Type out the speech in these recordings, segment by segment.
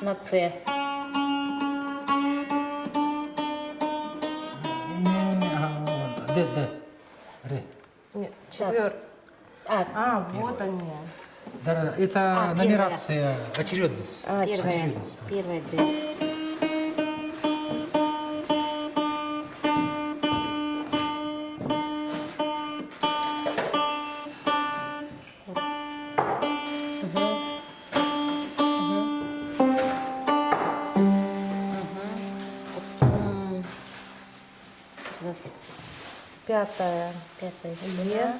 на С. Д. Ре. Нет, четвертый. Вот они. Да, это нумерация, очередность. Очередность. Первая Д. Пятая. Е.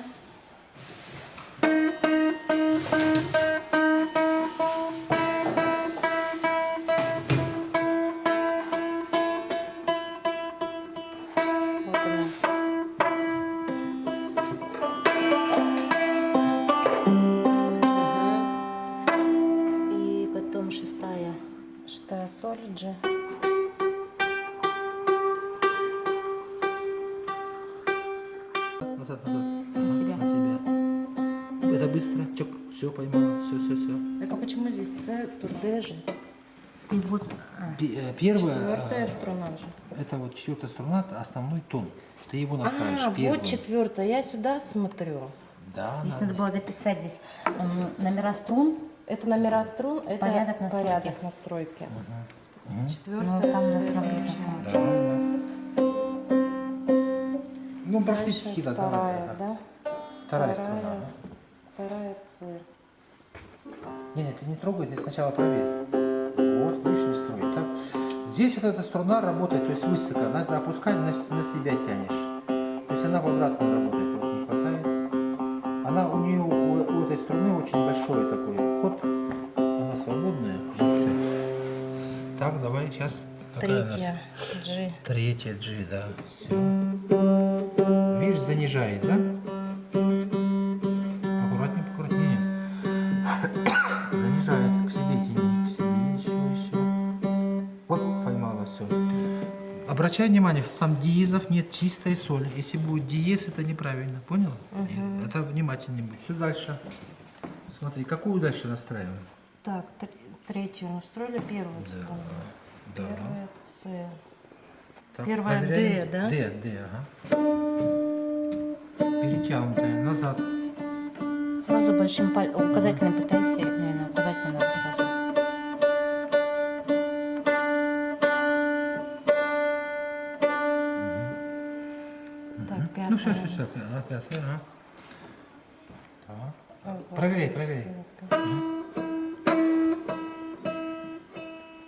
Вот она. И потом шестая. Шестая соль, G. Назад. На себя. На себя. Это быстро. Чок. Все поймала. Все. Так а почему здесь С, тут Д же? Ты вот. Первая. Четвертая струна же. Это вот четвертая струна, это основной тон. Ты его настраиваешь Вот первым. четвертая. Я сюда смотрю. Да, Здесь надо было дописать здесь номера струн. Это номера струн, это Порядок настройки. порядок настройки. Ну, Четвертая. там у нас написано само. Да. Ну, практически да. Вторая, да? Вторая струна. Да. Вторая С. Не, ты не трогай, ты сначала проверь. Вот, видишь, не строй. Так. Здесь вот эта струна работает, то есть высоко, надо опускать, на себя тянешь. То есть она в обратную работает, вот не хватает. Она у нее, у этой струны очень большой такой ход, она свободная. Вот все. Так, давай, сейчас. Третья G. Третья G, да. Все. Видишь, занижает, да? Аккуратнее. Занижает к себе, тяни, к себе, еще. Вот, поймала, все. Обращай внимание, что там диезов нет, чистая соль. Если будет диез, это неправильно, понял? Это внимательнее будет. Все дальше. Смотри, какую дальше настраиваем? Так, третью настроили, первую струну. Да. Первая С. Так, Первая проверяем. D, да? D, ага. Перетянутая, назад. Сразу большим указательным пытайся, наверное, указательным надо сразу. Так, пятая. Ну все, пятая, ага. Так. Проверяй.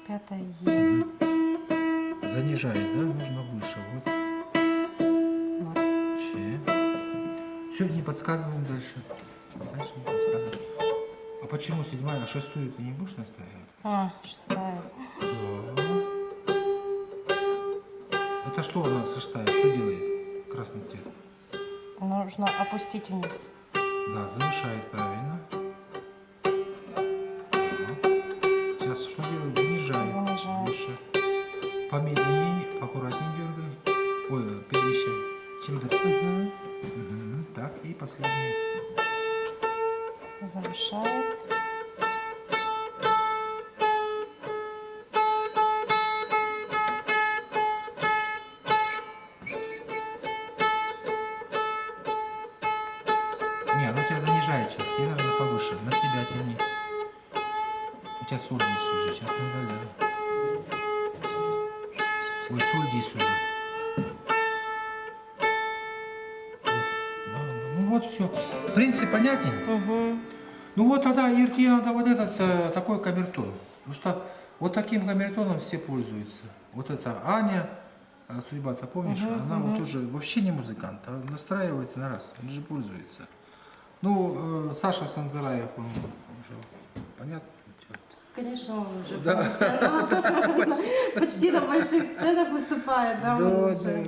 Пятая Е. Занижает, да? Нужно выше. Вот. Вот. Все, не подсказываем дальше. Дальше не подсказываем. А почему седьмая, а шестую ты не будешь настраивать? Шестая. Да. Это что у нас шестая? Что делает красный цвет? Нужно опустить вниз. Да, завышает, правильно. Сейчас что делает? Занижает. Занижает. Выше. Помедленнее, аккуратнее дергай. Ой, перемещай. Чем дальше? Так, и последний. Завышает. Не, ну тебя занижает сейчас. Тебе, наверное, повыше. На себя тяни. У тебя соль здесь уже. Сейчас надо, да. Ой, соль здесь уже. Ну вот все. Принцип понятен? Ну вот тогда Ирке надо вот этот такой камертон. Потому что вот таким камертоном все пользуются. Вот это Аня, судьба-то помнишь, она вот тоже вообще не музыкант, а настраивает на раз, он же пользуется. Ну, Саша Санзараев, он уже понятно. Конечно, он уже Да. профессионал. Почти на больших сценах выступает, да? он уже.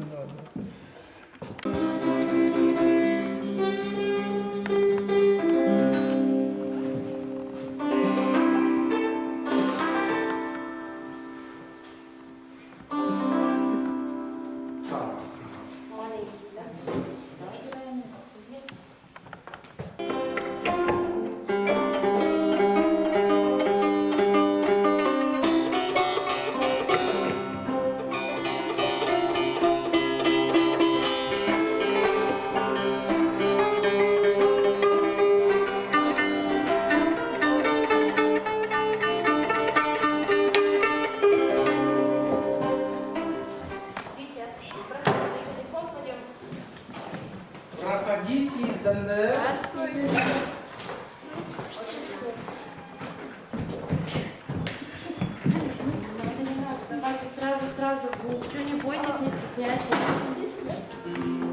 снятие.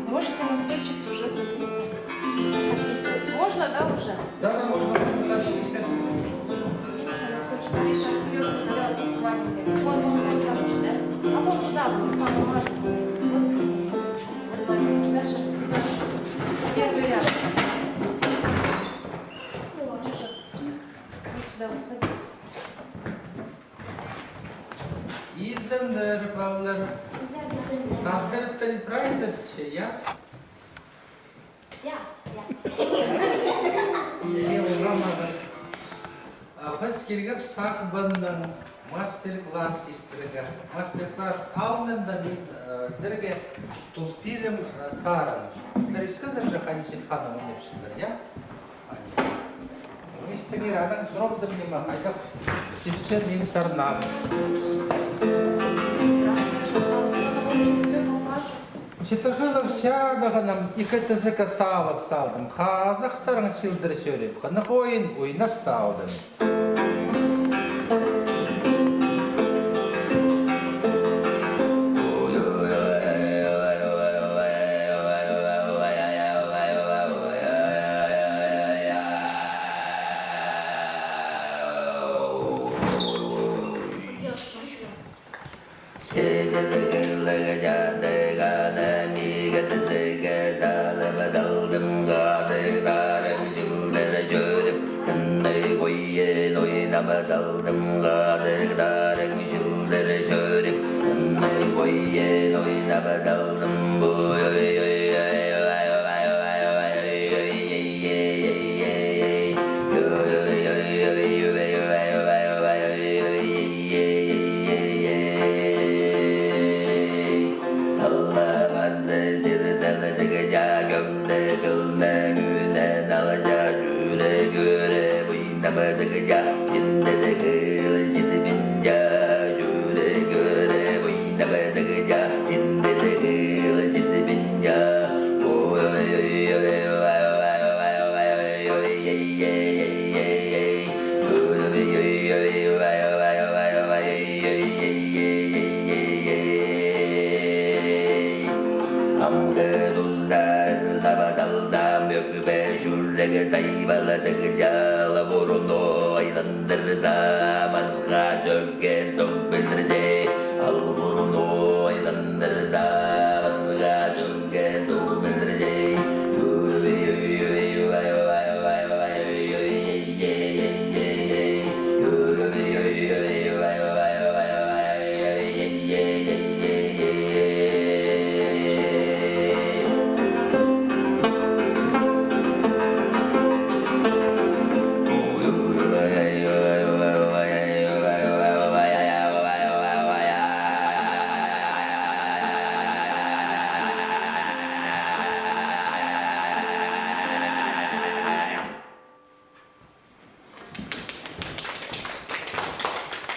Можете на стульчик уже садиться. Хотите. Можно, да, уже? Да, да, можно садитесь. Садиться на стульчик. Ты сейчас вперед сделать с вами. Вон, можно там сюда. А вот туда, вот самый маленький. Вот маленький. Дальше. Первый ряд. Дюша. Вот сюда вот садись. İzlenler, ballar. Tahdır tel price ya. Biz kelgip sahbandan mastер-класс iştirge. Mastер-класс alnında sizlerge tulpirim sarın. Sizler iskadır же ходить ханым ulaşırlar ya. Мистер Радан срок занимает, как сейчас не сорнам. Читажилов сядага нам и кайтазыка салық салдым. Қазақтарың силдір сөйлеп, қанық ойнап салдым.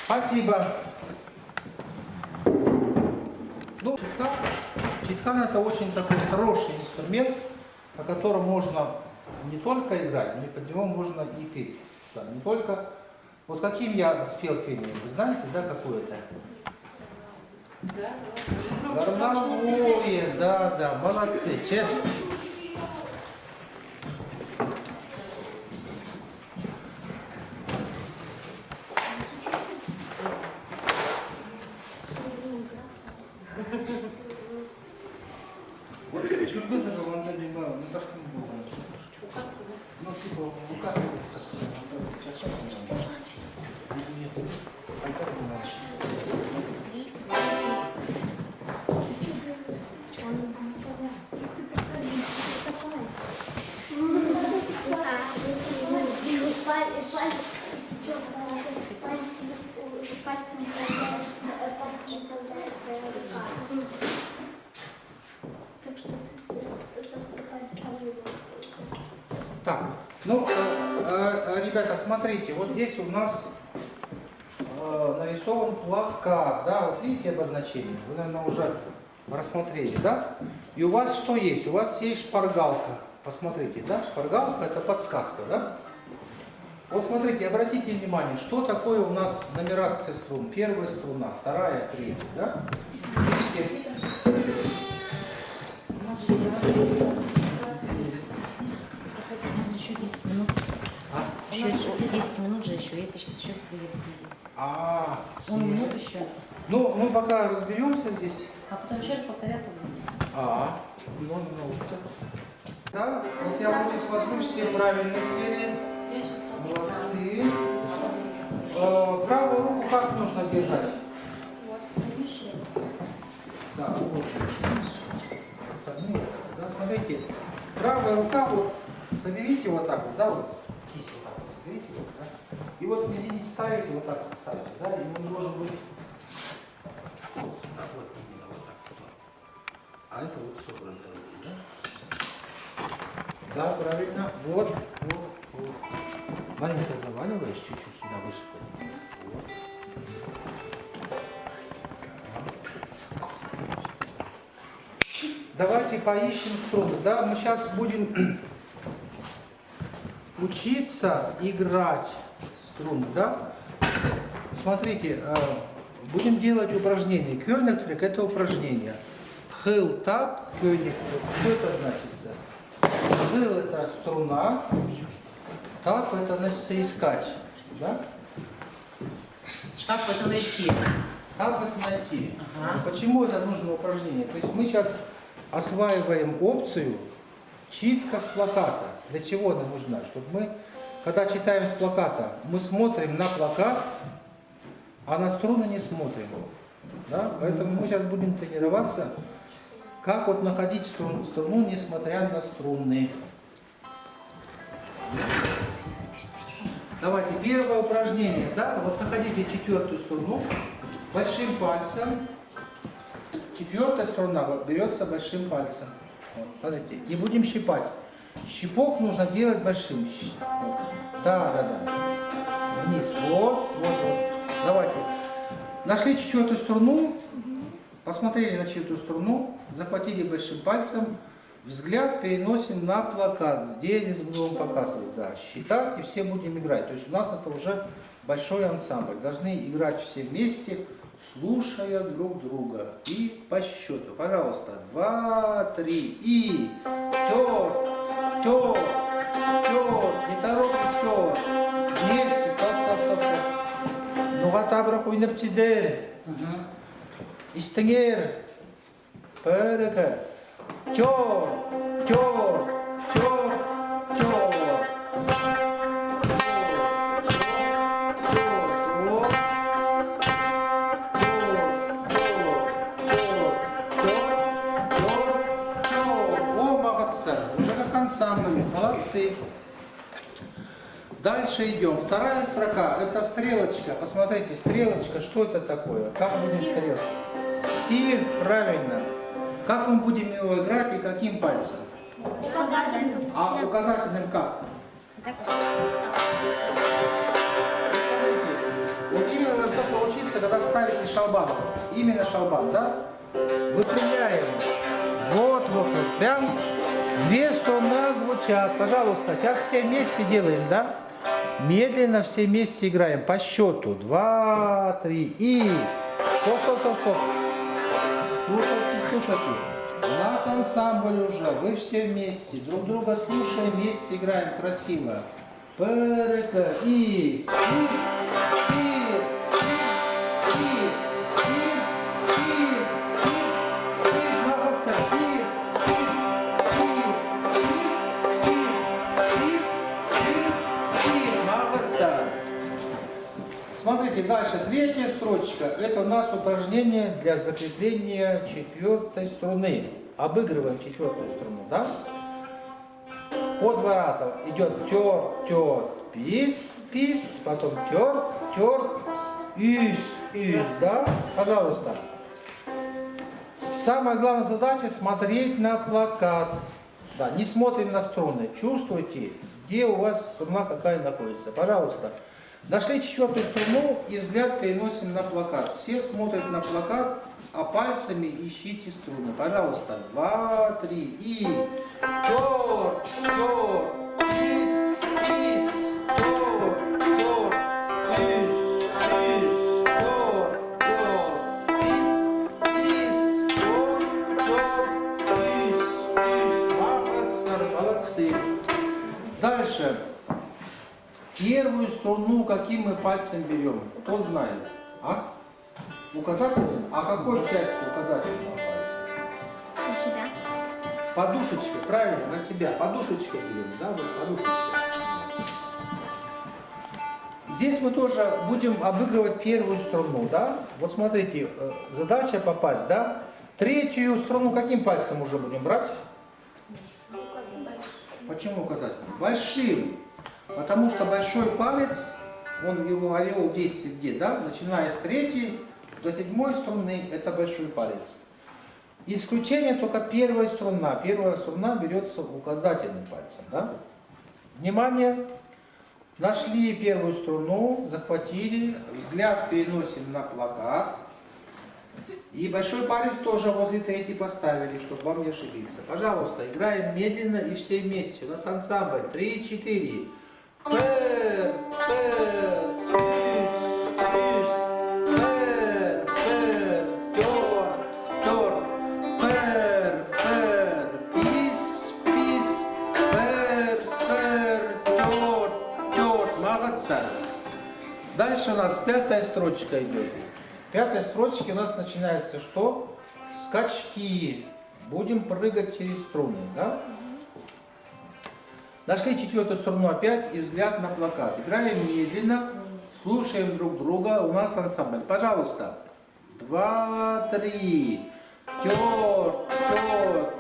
Спасибо. Ну, читкан это очень такой хороший инструмент, на котором можно не только играть, но и под него можно и петь. Да, не только. Вот каким я спел пение, вы знаете, да, какое это? Да. Горновое, да, да, молодцы. Вот чуть быстро вам добивал, ну так не было. Ну типа указку. Так, ну, ребята, смотрите, вот здесь у нас нарисован плакат, да, вот видите обозначение, вы, наверное, уже рассмотрели, да? И у вас что есть? У вас есть шпаргалка, посмотрите, да, шпаргалка это подсказка, да? Вот смотрите, обратите внимание, что такое у нас нумерация струн, первая струна, вторая, третья, да? Видите? нас же У нас еще 10 минут. А? Еще 10 минут же еще, если сейчас еще будет люди. А, Он минут еще. ну, мы пока разберемся здесь. А потом еще раз повторяться будете. Ну, вот так. Да, вот я вроде смотрю все правильные серии. Я сейчас Молодцы. Правую руку как нужно держать? вот, завишли. Да, вот. Да, смотрите, правая рука, вот, соберите вот так вот, да, вот, кисть вот так вот, соберите вот, да, и вот мизинец ставите, вот так вот ставите, да, и он должен быть, да, вот, именно вот так вот, а это вот собранная рука, да? Да, правильно, вот. Маленько заваливаешь, чуть-чуть сюда выше. Вот. Давайте поищем струны. Да, мы сейчас будем учиться играть струны, да? Смотрите, будем делать упражнение. Кёнигтрек — это упражнение. Хил, тап, кёнигтрек. Что это значит? Хил — это струна, тап — это значит искать. Да? Как в этом найти? Как это найти? Ага. Почему это нужно упражнение? То есть мы сейчас осваиваем опцию читка с плаката. Для чего она нужна? Чтобы мы, когда читаем с плаката, мы смотрим на плакат, а на струны не смотрим. Да? Поэтому мы сейчас будем тренироваться, как вот находить струну, несмотря на струны. Давайте, первое упражнение. Да? Вот находите четвертую струну большим пальцем. Четвертая струна берется большим пальцем. Вот, смотрите, не будем щипать. Щипок нужно делать большим. Вот. Да. Вниз. Вот. Давайте. Нашли четвертую струну, посмотрели на четвертую струну, захватили большим пальцем, взгляд переносим на плакат, где я буду вам показывать. Да, считать и все будем играть. То есть у нас это уже большой ансамбль. Должны играть все вместе, слушая друг друга. И по счету. Пожалуйста. 2, 3 и тёр, не торопись, тёр. Вместе. Стоп. Ну гатабра хуйнерчиде. Истенгер. Перека. Тёр. Уже как ансамбль, молодцы. Дальше идем. Вторая строка, это стрелочка. Посмотрите, стрелочка, что это такое? Как будем стрелять? Сир, правильно. Как мы будем его играть и каким пальцем? А указательным как? Вот именно должно получиться, когда ставите шалбан. Именно шалбан, да? Выпрямляем. Вот. Прям две струны звучат. Пожалуйста, сейчас все вместе делаем, да? Медленно все вместе играем. По счету. 2, 3 и... Стоп. Слушайте. У нас ансамбль уже. Вы все вместе. Друг друга слушаем, вместе играем красиво. Перека и... Смотрите, дальше третья строчка. Это у нас упражнение для закрепления четвертой струны. Обыгрываем четвертую струну, да? По 2 раза идет тер, пис, потом тер, ис, да? Пожалуйста. Самая главная задача смотреть на плакат. Да, не смотрим на струны. Чувствуйте, где у вас струна какая находится. Пожалуйста. Нашли четвертую струну и взгляд переносим на плакат. Все смотрят на плакат, а пальцами ищите струны. Пожалуйста. 2, 3 и... Тёр, пис, тёр, пис, каким мы пальцем берем? Кто знает? А? Указательным? А какой частью указательного пальца? На себя. Подушечкой, правильно, на себя. Подушечкой берем, да, вот подушечкой. Здесь мы тоже будем обыгрывать первую струну, да? Вот смотрите, задача попасть, да? Третью струну каким пальцем уже будем брать? Почему указательным? Большим. Потому что большой палец, он его ореол действия где, да? Начиная с третьей до седьмой струны, это большой палец. Исключение только первая струна. Первая струна берется указательным пальцем, да? Внимание! Нашли первую струну, захватили, взгляд переносим на плакат. И большой палец тоже возле третьей поставили, чтобы вам не ошибиться. Пожалуйста, играем медленно и все вместе. У нас ансамбль 3-4. Пер, пер, пюс, пер, пер, тёрт, пер, пер, пис, пис, пер, тёрт. Молодца. Дальше у нас пятая строчка идет. В пятой строчке у нас начинается что? Скачки. Будем прыгать через струны, да? Нашли четвертую струну опять и взгляд на плакат. Играем медленно, слушаем друг друга. У нас ансамбль. Пожалуйста. 2, 3. Тёрт, тёрт.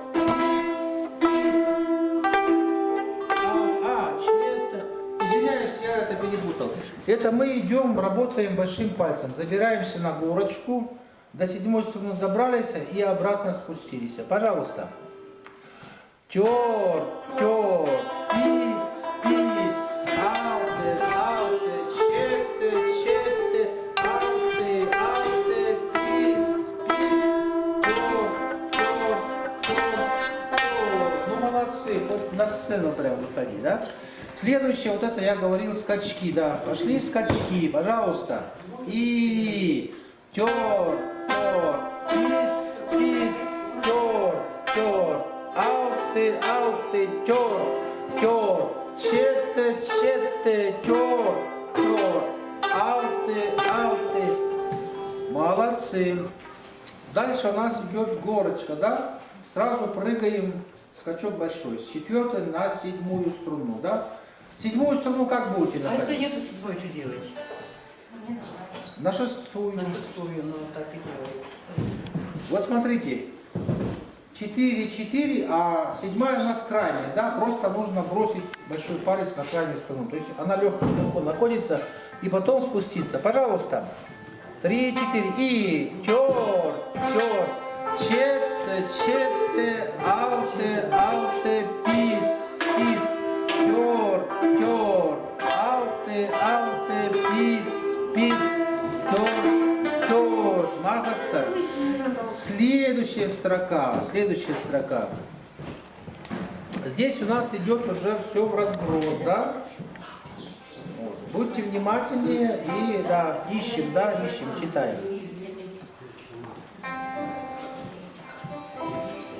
Извиняюсь, я это перепутал. Это мы идем, работаем большим пальцем. Забираемся на горочку. До седьмой струны забрались и обратно спустились. Пожалуйста. Тёрт, тёрт, пис, пис, ауте, ауте, чете, чете, ауте, ауте, пис, пис, тёрт, тёрт, тёрт, тёрт. Ну молодцы, вот на сцену прям выходи, да? Следующее, вот это я говорил, скачки, да. Пошли скачки, пожалуйста. И тёрт, тёрт, пис, пис, тёрт, тёрт. Ауте, ауте, тёрт, тёрт, чете, чете, тёрт, тёрт, ауте, ауте. Молодцы. Дальше у нас идет горочка, да? Сразу прыгаем, скачок большой, с четвертой на седьмую струну, да? Седьмую струну как будете А если находить? нету седьмой, что делать? На шестую. На шестую, ну так и делают. Вот смотрите. 4-4, а седьмая у нас крайняя, да, просто нужно бросить большой палец на крайнюю струну. То есть она легко находится и потом спуститься. Пожалуйста. 3-4 и тёрт, тёрт, чете, чете, ауте, ауте, пис, пис, тёрт, тёрт, ауте, ауте, пис, пис, тёрт, тёрт. Молодца. Следующая строка. Здесь у нас идет уже все в разброс, да? Вот. Будьте внимательнее и да, ищем, читаем.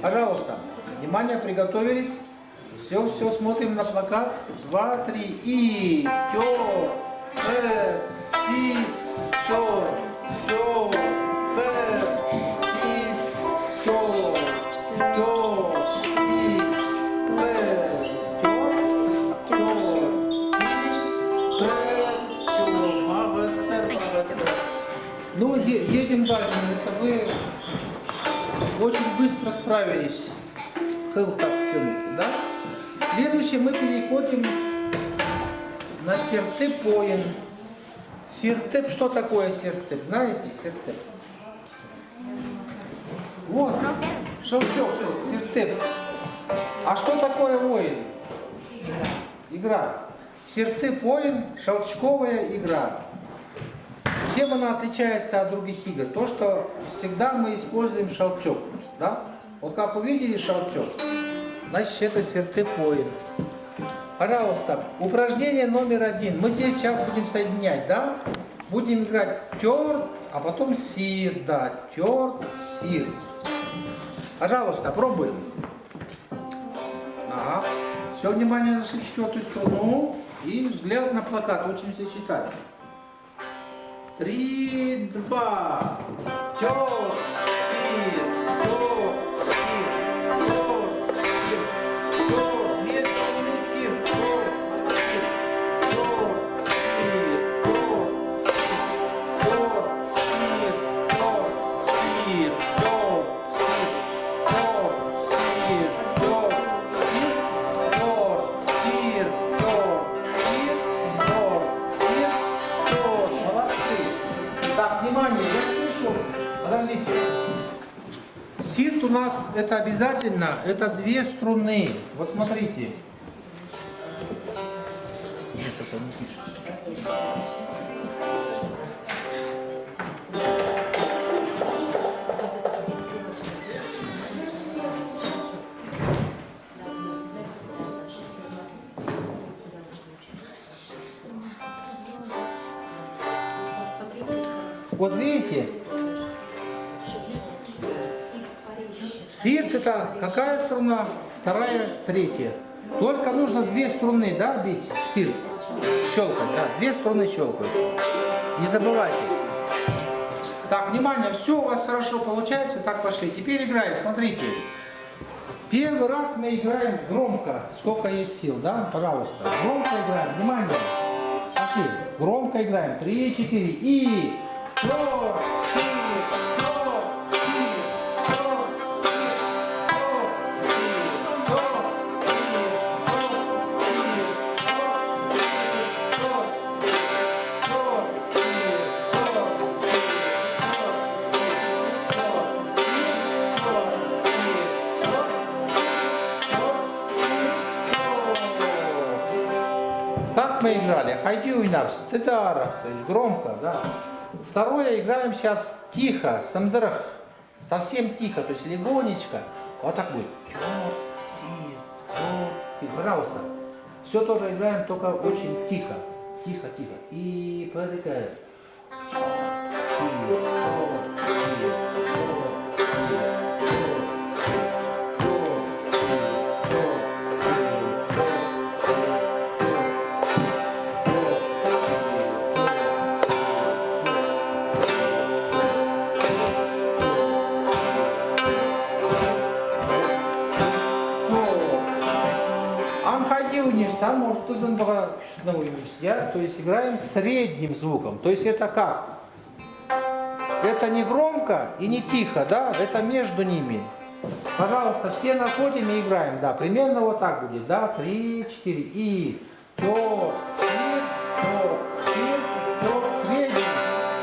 Пожалуйста, внимание, приготовились. Все, смотрим на плакат. 2, 3 и тёрт, пис, тёрт, тёрт, пис, тёрт, тёрт, пис, тёрт, тёрт, пис, тёрт. Молодцы. Ну, едем дальше. Это вы очень быстро справились. Да? Следующее мы переходим на сертеп-поин. Сертеп, что такое сертеп? Знаете, сертеп? Вот, шелчок, сертеп. А что такое воин? Игра. Сертеп-поин, шелчковая игра. Чем она отличается от других игр? То, что всегда мы используем шелчок. Да? Вот как увидели шелчок, значит это сертеп-поин. Пожалуйста, упражнение номер 1. Мы здесь сейчас будем соединять, да? Будем играть тёрт, а потом сир, да, тёрт, сир. Пожалуйста, пробуем. Ага. Все, внимание, нашли четвертую струну. И взгляд на плакат, учимся читать. 3, 2. Тёр, сир, тёр, сир, тёр, сир, тёр. Две стороны сир, тёр, сир, тёр, сир, тёр, сир, тёр, сир, тёр, сир, тёр, сир, тёр, сир, тёр, сир, тёр, сир, тёр. Молодцы. Так, внимание, я слышу. Подождите. Сирт у нас это обязательно, это две струны. Вот смотрите. Нет, это не пишет. Вот видите, сирт это какая струна? Вторая, третья. Только нужно две струны, да, бить? Сирт. Щелкать, да. Две струны щелкают. Не забывайте. Так, внимание, все у вас хорошо получается. Так, пошли. Теперь играем, смотрите. Первый раз мы играем громко, сколько есть сил, да? Пожалуйста. Громко играем, внимание. Пошли. Громко играем. 3, 4 и... Как мы играли? Хайди уйнар, стетара, то есть громко, да. Второе играем сейчас тихо, самзарах, совсем тихо, то есть легонечко. Вот так будет. Пожалуйста. Все тоже играем, только очень тихо. Тихо, тихо. И подыграем. То есть играем средним звуком. То есть это как? Это не громко и не тихо, да? Это между ними. Пожалуйста, все находим и играем. Да, примерно вот так будет. Да, 3, 4 и то, сир, то, сир, то, средний,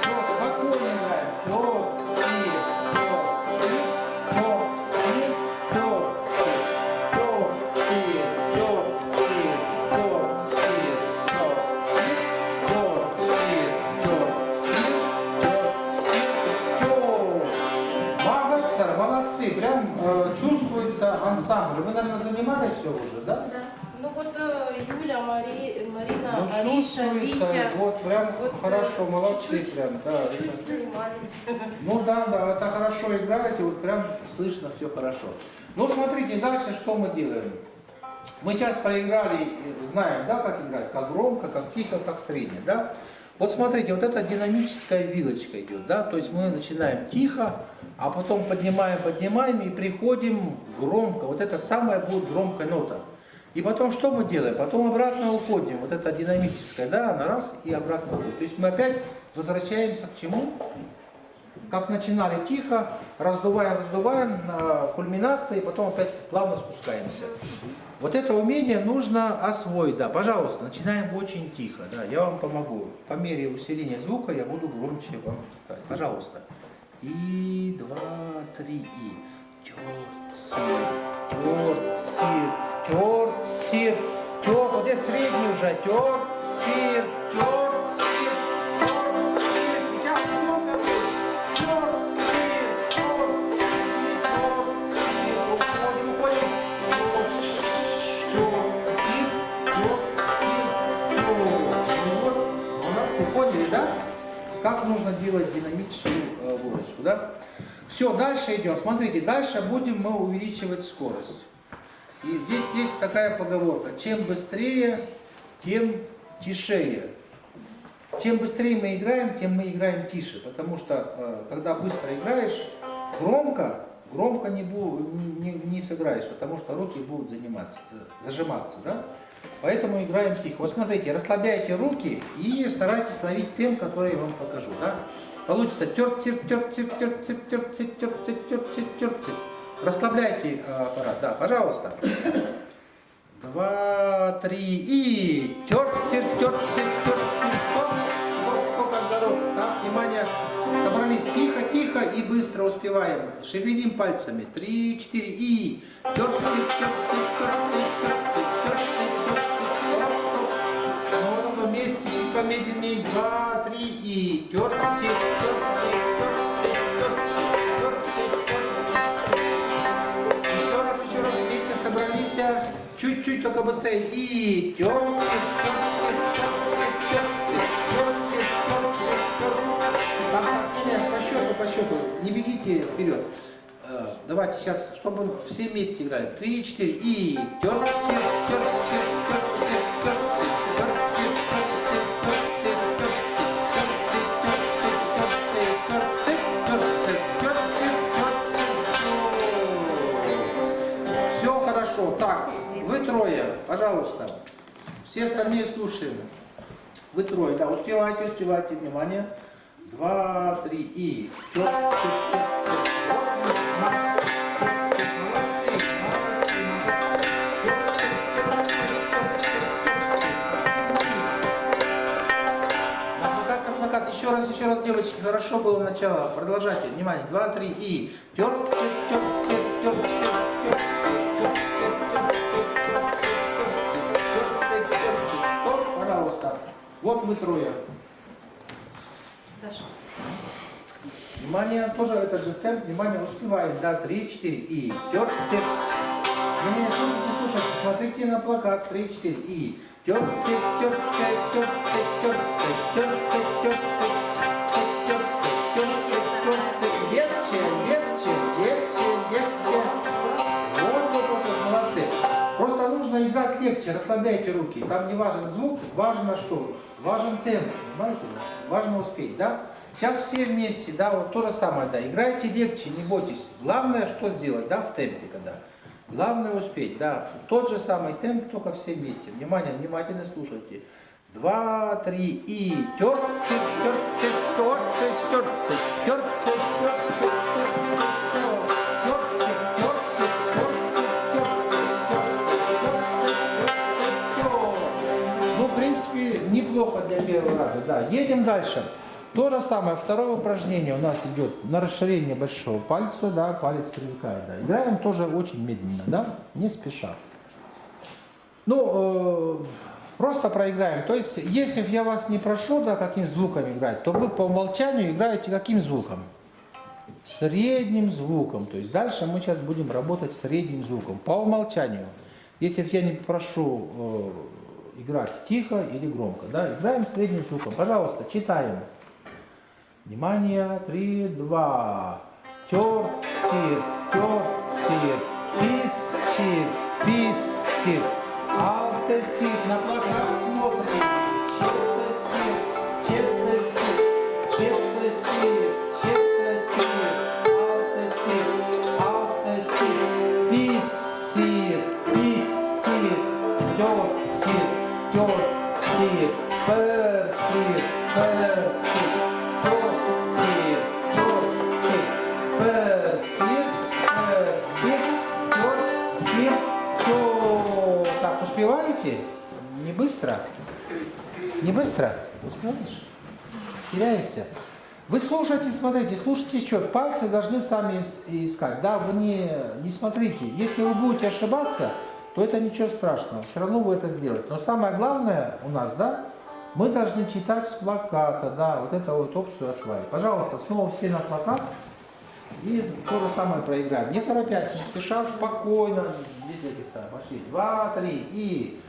то, спокойно играем. То, сир, то, сир, то, сир, то, сир, то, сир, то, сир, то, сир, молодцы, прям чувствуется ансамбль. Вы, наверное, занимались все уже, да? Да. Ну вот Юля, Марина, Ну, Ариша, чувствуется, Витя. вот прям Вот, хорошо, молодцы чуть-чуть, прям. Да, чуть-чуть это- занимались. Ну да, да, это хорошо играете, вот прям слышно все хорошо. Ну смотрите, дальше что мы делаем? Мы сейчас проиграли, знаем, да, как играть, как громко, как тихо, как средне, да? Вот смотрите, вот эта динамическая вилочка идет, да, то есть мы начинаем тихо, а потом поднимаем и приходим громко. Вот это самая будет громкая нота. И потом что мы делаем? Потом обратно уходим. Вот это динамическая, да, она раз и обратно уходит. То есть мы опять возвращаемся к чему? Как начинали тихо, раздуваем на кульминации, потом опять плавно спускаемся. Вот это умение нужно освоить, да. Пожалуйста, начинаем очень тихо, да. Я вам помогу. По мере усиления звука я буду громче вам читать. Пожалуйста. И 2, 3 и. Тёрт, сир, тёрт, сир, тёрт. Вот здесь средний уже. Тёрт, сир, тёрт, сир, тёрт, сир. Сейчас много будет. Тёрт, сир, тёрт, сир, тёрт, сир. Уходим. Тёрт, сир, тёрт, сир, тёрт. Молодцы, поняли, да? Как нужно делать динамическую выручку, да? Все, дальше идем. Смотрите, дальше будем мы увеличивать скорость. И здесь есть такая поговорка: чем быстрее, тем тишее. Чем быстрее мы играем, тем мы играем тише, потому что когда быстро играешь, громко не сыграешь, потому что руки будут зажиматься, да? Поэтому играем тихо. Вот смотрите, расслабляйте руки и старайтесь ловить темп, который я вам покажу, да? Получится тёрт-тир-тёрт-тир-тёрт-тир-тёрт-тир-тёрт-тир. Расслабляйте аппарат, да, пожалуйста. 2, 3 и тёрт-тир-тёрт-тир-тёрт-тир. Сколько здоров. Так, внимание. Собрались тихо-тихо и быстро успеваем. Шевелим пальцами. 3, 4 и тёрт-тир-тёрт-тир-тёрт-тир-тёрт-тир. Вместе чуть помедленнее. 2, 3 и тёрт-тир-тёрт-тир-тёрт-тир-тёрт-тир. Еще раз вместе собрались. Чуть-чуть только быстрее. И по счету. Не бегите вперед. Давайте сейчас, чтобы все вместе играли. 3, 4 и все хорошо. Так, вы трое, пожалуйста. Все остальные слушаем. Вы трое, да, успевайте, внимание. 2, 3 и накат. Еще раз, девочки, хорошо было начало. Продолжайте. Внимание. 2, 3 и Стоп, пожалуйста. Вот вы трое. Даша. Внимание, тоже этот же темп, внимание, успеваем, да, 3, 4 и тёрт-сет. Не слушайте, смотрите на плакат, 3, 4 и тёрт-сет, тёрт-сет, тёрт-сет, тёрт-сет, тёрт-сет, тёрт-сет, тёрт-сет, тёрт-сет, легче. Вот, молодцы. Просто нужно играть легче, расслабляйте руки. Там не важен звук, важно что? Важен темп, понимаете? Важно успеть, да? Сейчас все вместе, да, вот то же самое, да. Играйте легче, не бойтесь. Главное, что сделать, да, в темпе, когда. Главное успеть, да. Тот же самый темп, только все вместе. Внимание, внимательно слушайте. 2, 3 и тёрт-сет, тёрт-сет, тёрт-сет, тёрт-сет, тёрт-сет, тёрт-сет, неплохо для первого раза, да. Едем дальше. То же самое, второе упражнение у нас идет на расширение большого пальца, да, палец привыкает, да. Играем тоже очень медленно, да, не спеша. Ну, просто проиграем. То есть, если я вас не прошу, да, каким звуком играть, то вы по умолчанию играете каким звуком? Средним звуком. То есть, дальше мы сейчас будем работать средним звуком, по умолчанию. Если я не прошу играть тихо или громко, да, играем средним звуком. Пожалуйста, читаем. Внимание, 3, 2. Тёрт-сир, тёрт-сир, пис-сир, пис-сир, алте-сир. На плакат смотрим. Чет-сир, чет-сир, чет-сир, чет-сир, алте-сир, алте-сир, пис-сир, пис-сир, тёрт-сир, тёрт-сир, пер-сир, пер-сир. Так, успеваете? Не быстро? Не быстро? Успеваешь? Теряешься? Вы слушайте, смотрите, слушайте счет. Пальцы должны сами искать. Да, вы не смотрите. Если вы будете ошибаться, то это ничего страшного. Все равно вы это сделаете. Но самое главное у нас, да, мы должны читать с плаката, да, вот эту вот опцию осваивать. Пожалуйста, снова все на плакат и то же самое проиграем. Не торопясь, не спеша, спокойно. Здесь эти самые. Пошли. 2, 3 и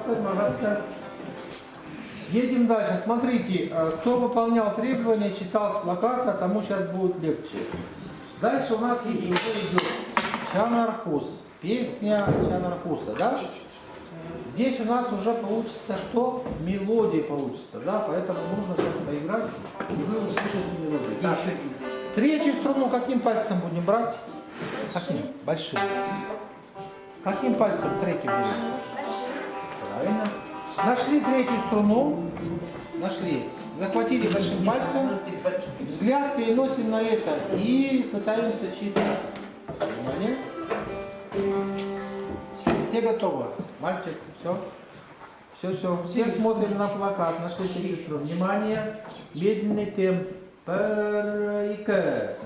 молодцы. Едем дальше. Смотрите, кто выполнял требования, читал с плаката, тому сейчас будет легче. Дальше у нас идет Чанархус. Песня Чанархуса, да? Здесь у нас уже получится что? Мелодия получится, да? Поэтому нужно сейчас поиграть, и вы услышите мелодию. Так, третью струну каким пальцем будем брать? Каким? Большим. Каким пальцем третью будем? Правильно. Нашли третью струну, нашли, захватили большим пальцем, взгляд переносим на это и пытаемся читать. Внимание. Все готовы? Мальчик, все? Все. Все смотрим на плакат, нашли третью струну. Внимание, медленный темп. Парика.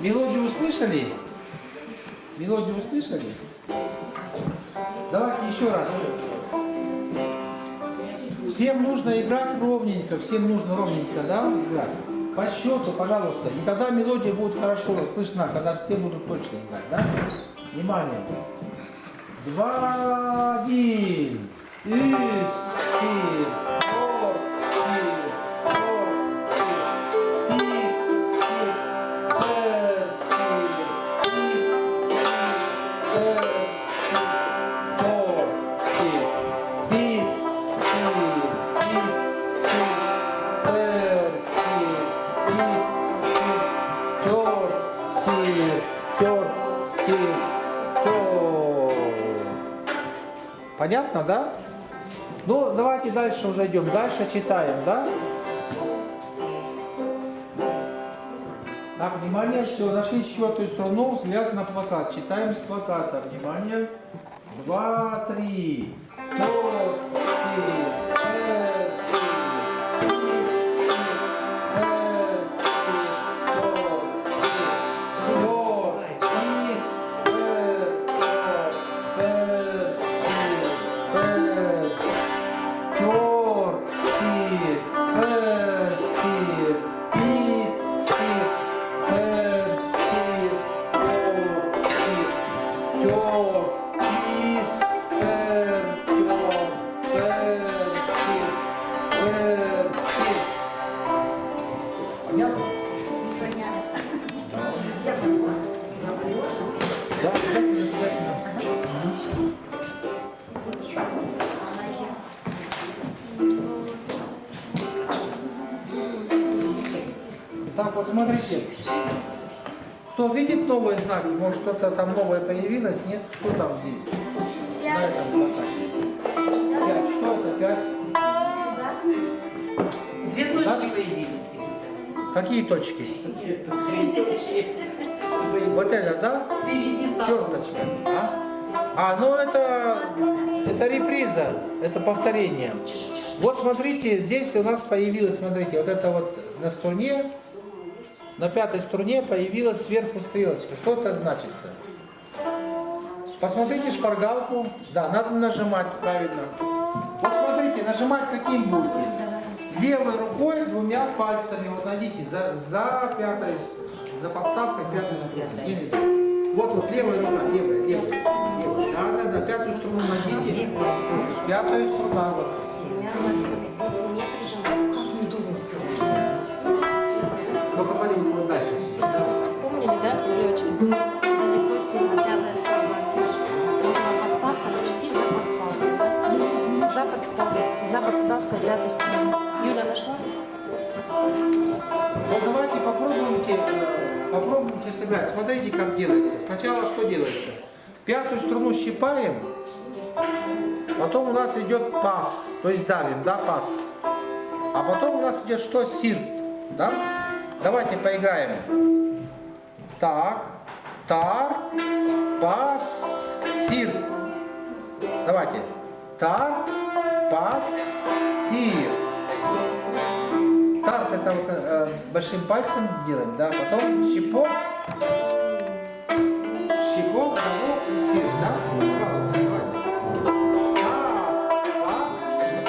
Мелодию услышали? Мелодию услышали? Давайте еще раз. Всем нужно играть ровненько, всем нужно ровненько, да, играть. По счету, пожалуйста. И тогда мелодия будет хорошо слышна, когда все будут точно играть, да? Внимание. 2, 1. Понятно, да? Ну, давайте дальше уже идем. Дальше читаем, да? Так, внимание, все, нашли четвертую струну, взгляд на плакат. Читаем с плаката. Внимание. 2, 3. Так, вот смотрите, кто видит новые знаки, может что-то там новое появилось, нет? Что там здесь? На этом плакате. 5, что это 5? Две точки появились. Какие точки? Три точки. Вот это, да? Спереди Черточка. Ну это реприза, это повторение. Вот смотрите, здесь у нас появилось, смотрите, вот это вот на струне, на пятой струне появилась сверху стрелочка. Что это значит? Посмотрите шпаргалку. Да, надо нажимать правильно. Вот смотрите, нажимать каким будете? Левой рукой, двумя пальцами. Вот найдите за пятой, за подставкой пятой струны. Вот левая рука, левая. Да, пятую струну найдите. Пятая струна. Вот. Вспомнили, да, девочки? Далеко сильно пятая сторона. Нужна подставка, начтить за подставкой. За подставкой пятой стороны. Юля нашла? Ну давайте попробуйте сыграть. Смотрите, как делается. Сначала что делается? Пятую струну щипаем, потом у нас идет пас, то есть давим, да, пас. А потом у нас идет что? Сирт, да? Давайте поиграем. Так, тар, пас, сирт. Давайте. Тар, пас, сир. Тарт это вот, большим пальцем делаем, да, потом щипок, щипок, того и сир, да? Пожалуйста, давай. Тарт, пас, сир.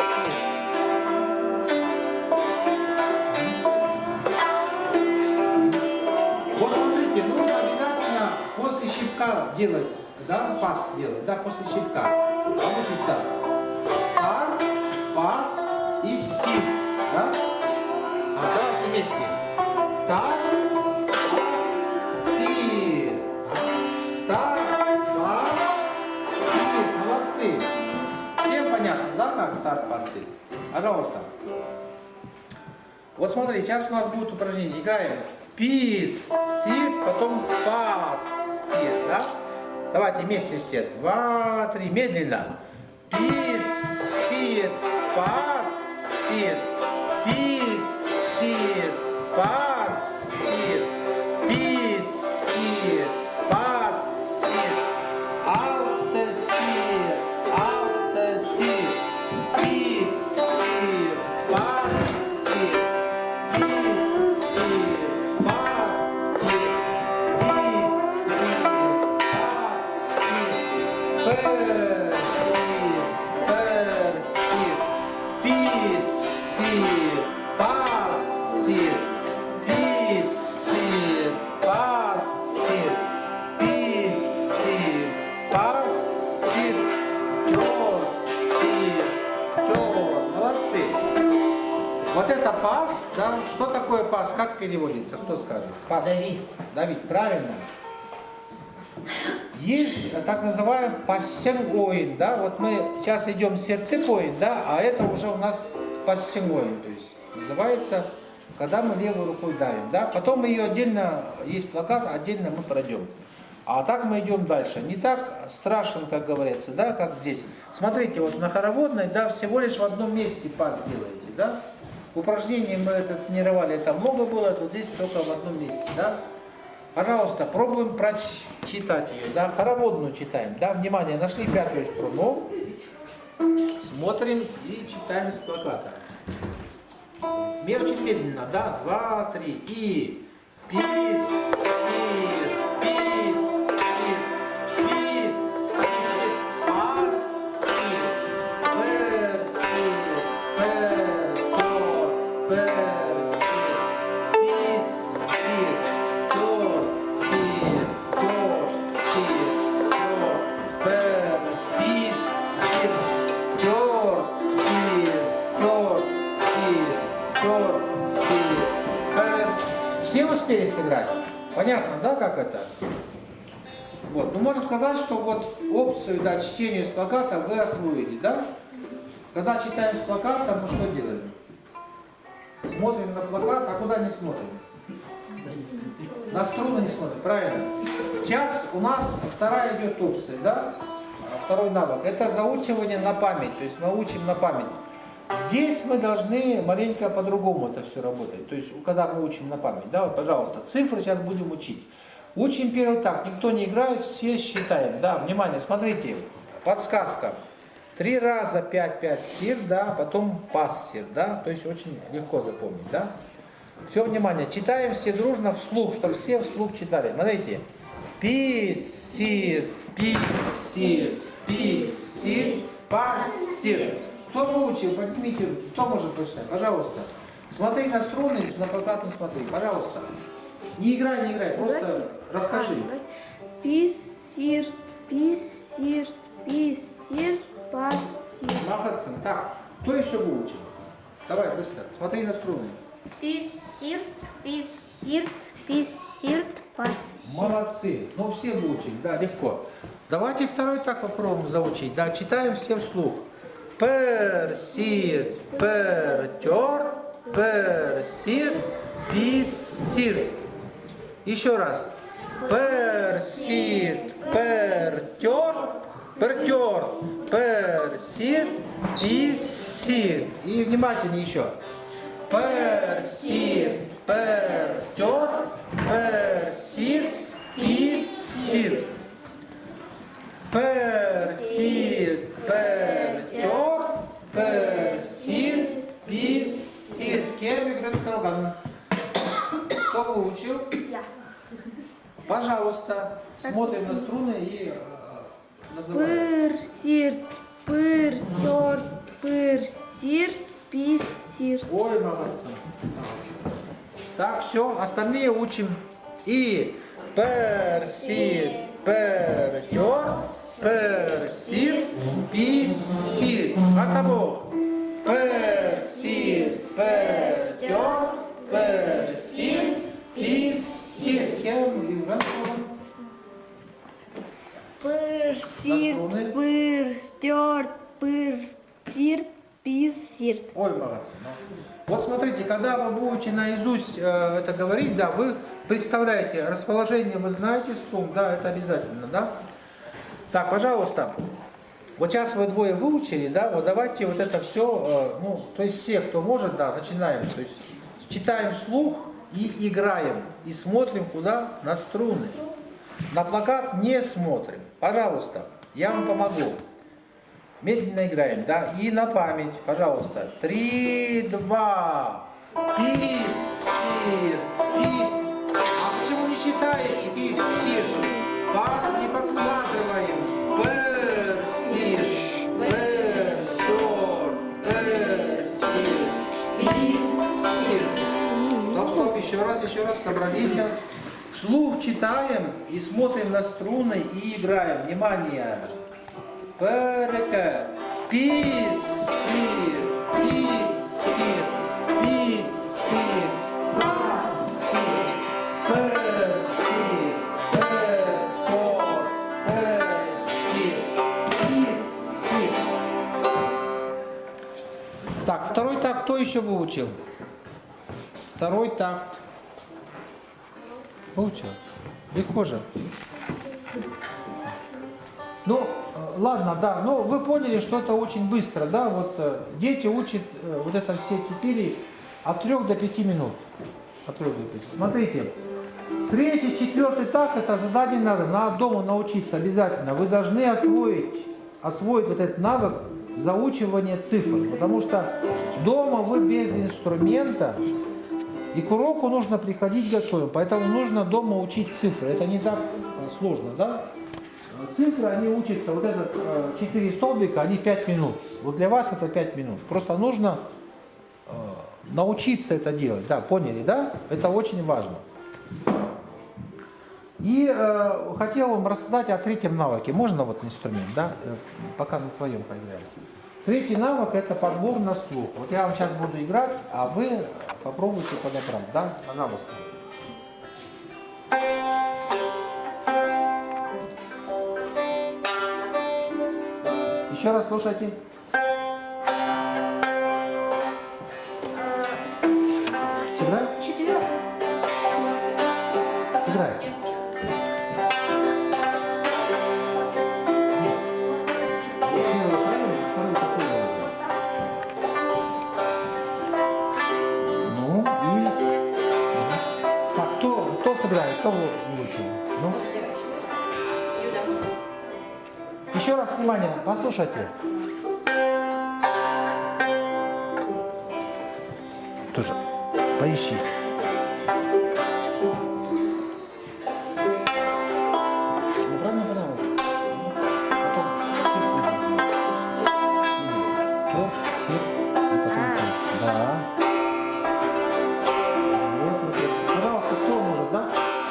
Вот смотрите, нужно обязательно после щипка делать, да, пас делать, да, после щипка. Получится тарт, пас и сир, да? А давайте вместе. Тарт, сир. Тарт, пас, сир. Молодцы. Всем понятно, да, как тарт, пас, сир? Пожалуйста. Вот смотри, сейчас у нас будет упражнение. Играем пис, сир, потом пас, сир, да? Давайте вместе все. 2, 3, медленно. Пис, сир, пас, сир. Пис, сир, пас, сир. Пис, сир, пас, сир. Алте, сир, алте, сир. Пис, сир, пас, сир. Пис, сир, пас, сир. Вот это пас, да? Что такое пас? Как переводится? Кто скажет? Пас. Давид. Давид, правильно. Есть так называемый пассенгоин, да? Вот мы сейчас идем сертыпоин, да? А это уже у нас пассенгоин, то есть называется, когда мы левой рукой давим, да? Потом мы ее отдельно, есть плакат, отдельно мы пройдем. А так мы идем дальше. Не так страшен, как говорится, да, как здесь. Смотрите, вот на хороводной, да, всего лишь в одном месте пас делаете, да? Упражнений мы это тренировали, это много было, вот здесь только в одном месте, да? Пожалуйста, пробуем прочитать ее, да? Хороводную читаем, да? Внимание, нашли пятую струну, смотрим и читаем с плаката. Очень медленно, да? 2, 3 и пис, сир, пис, сир, пис, сир, пас, сир, пер, сир, пер, тор, пер, сир, пис, сир, тор, сир, тор, сир, тор, пер, пис, сир, тор, сир, тор, сир, тор, сир, пер. Все успели сыграть? Понятно, да, как это? Вот, ну можно сказать, что вот опцию, да, чтения с плаката вы освоили, да? Когда читаем с плаката, мы что делаем? Смотрим на плакат, а куда не смотрим? На струны не смотрим, правильно? Сейчас у нас вторая идет опция, да? Второй навык. Это заучивание на память, то есть мы учим на память. Здесь мы должны маленько по-другому это все работать. То есть, когда мы учим на память, да, вот, пожалуйста, цифры сейчас будем учить. Учим первый так, никто не играет, все считаем. Да, внимание, смотрите, подсказка. 3 раза 5, 5 сир, да, потом пас сир, да, то есть очень легко запомнить, да. Все, внимание, читаем все дружно вслух, чтобы все вслух читали. Смотрите, пис, сир, пис, сир, пис, сир, пас, сир. Кто выучил, поднимите руки. Кто может прочитать? Пожалуйста. Смотри на струны, на плакат не смотри. Пожалуйста. Не играй, просто расскажи. Пис, сир, пис, сир, пис, сир, пас, сир. Молодцы. Так, кто еще выучил? Давай, быстро. Смотри на струны. Пис, сирт, пас, сир. Молодцы. Ну, все выучили, да, легко. Давайте второй так попробуем заучить. Да, читаем все вслух. Пер, сир, пер, тер, пер, сир, пис, сир. Еще раз. Пер, сир, пер, тер, пер, сир, пис, сир. И внимательнее еще. Пер, сир, пер, тер, пер, сир, пис, сир. Пер, сир, пер, тер, пер, сир, пис, сир. Кем играет орган? Кто выучил? Я. Пожалуйста, смотрим на струны и называем. Пыр, сирт, пыр, тёрт, пыр, сирт, пис, сирт. Ой, молодцы. Так, все, остальные учим. И пер, сир, пер, сир, пис, сир. От обоих. Пер, сир, пер, сир, пис, сир. Кем играем? Пыр, сирт, струны. пыр, тёрт, пыр, сирт, пис, сирт. Ой, молодцы. Вот смотрите, когда вы будете наизусть это говорить, да, вы представляете, расположение вы знаете струн, да, это обязательно, да? Так, пожалуйста, вот сейчас вы двое выучили, да, вот давайте вот это все, ну, то есть все, кто может, да, начинаем, то есть читаем вслух и играем, и смотрим куда? На струны. На плакат не смотрим. Пожалуйста, я вам помогу. Медленно играем, да? И на память, пожалуйста. 3, 2, пис, сир, пис. А почему не считаете? Пис, сир. Пас не подсматриваем. Пер, сир, пер, сир, пис, сир. Стоп, еще раз, собрались. Вслух читаем и смотрим на струны и играем. Внимание! Перека, пис, сир, пис, сир, пис, сир, пас, сир, пер, сир, сир, пис, сир. Так, второй такт кто еще выучил? Второй такт. Выучил? Легко же. Ну, ладно, да, но вы поняли, что это очень быстро, да, вот дети учат вот это все теперь от 3 до 5 минут. От 3 до 5. Смотрите, 3, 4 так, это задание надо дома научиться обязательно. Вы должны освоить вот этот навык заучивания цифр, потому что дома вы без инструмента, и к уроку нужно приходить готовым, поэтому нужно дома учить цифры, это не так сложно, да? Цифры, они учатся, вот этот 4 столбика, они 5 минут. Вот для вас это 5 минут. Просто нужно научиться это делать. Да, поняли, да? Это очень важно. И хотел вам рассказать о третьем навыке. Можно вот инструмент, да? Пока мы вдвоем поиграем. Третий навык это подбор на слух. Вот я вам сейчас буду играть, а вы попробуйте подобрать, да? Пожалуйста. Еще раз слушайте. Сыграй? 4. Сыграй. Первый правильно, второй такой. Ну и... Так, кто сыграет? Кто выучил? Ну? Еще раз внимание, послушайте. Тоже поищи. Правильно понял? Потом сир, и потом так. Да. Вот. Пожалуйста, кто может, да?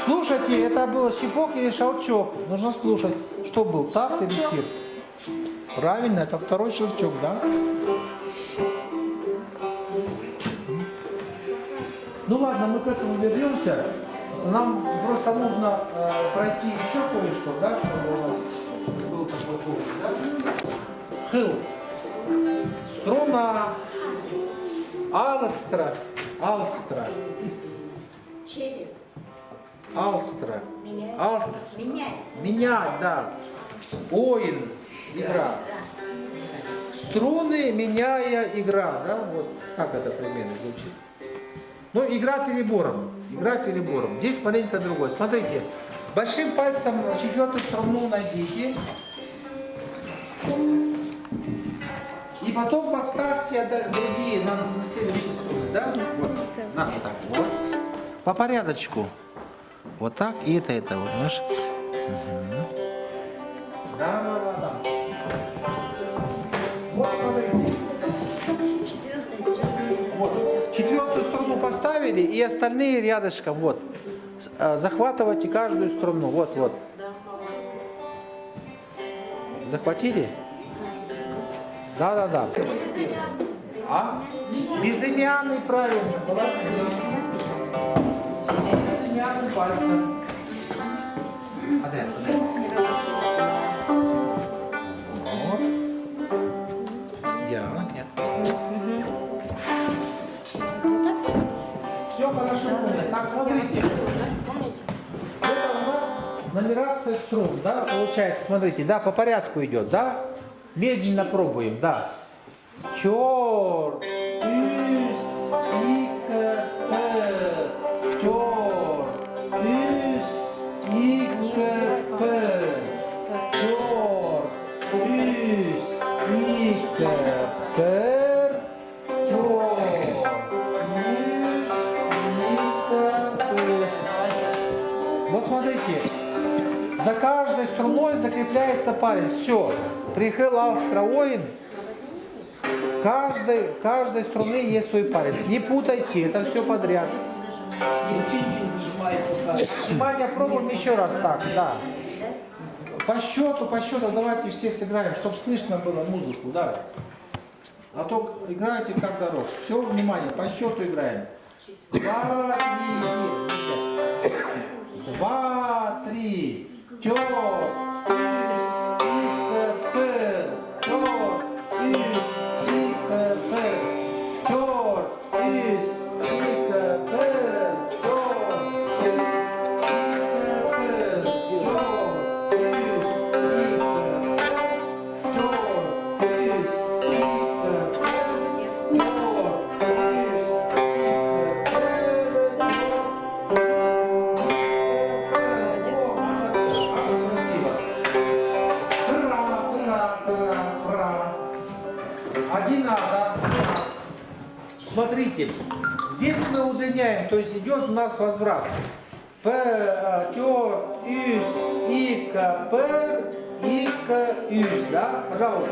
Слушайте, это был щепок или щелчок? Нужно слушать. Что был, такт или сир? Правильно, это второй щелчок, да? Ну ладно, мы к этому вернемся. Нам просто нужно пройти еще кое-что, да, чтобы у нас был такой повод, да? Хил. Струна. Алстра. Через. Алстра. Менять. Менять, да. Оин. Игра. Струны, меняя игра, да? Вот как это примерно звучит. Ну, игра перебором. Здесь маленько другое. Смотрите, большим пальцем 4-ю струну найдите. И потом подставьте другие на следующие струны, да? Вот, на, вот так, вот. По порядочку. Вот так, и это, вот, знаешь. Угу. Да. Вот, смотрите. Вот, четвертую струну поставили, и остальные рядышком, вот. Захватывайте каждую струну, вот. Захватили? Да. А? Безымянный, правильно. Молодцы. Безымянным пальцем. Адрян. Вот. Нет. Все хорошо поняли. Так, смотрите. Это у нас нумерация струн, да, получается, смотрите, да, по порядку идет, да? Медленно пробуем, да. Чор, ис, ика, чор, ис, ика, чор, ис, ика, чор, Вот смотрите, за каждой струной закрепляется палец. Все. Прихил алстроин. Каждой струны есть свой палец. Не путайте, это все подряд. Внимание, пробуем еще раз так, да. По счету, давайте все сыграем, чтобы слышно было музыку, да. А то играете как дорог. Все, внимание, по счету играем. 2, 3, 4, Смотрите, здесь мы удлиняем, то есть идет у нас возврат. П, тер, юс, ика, пер, ика, юс, да? Пожалуйста.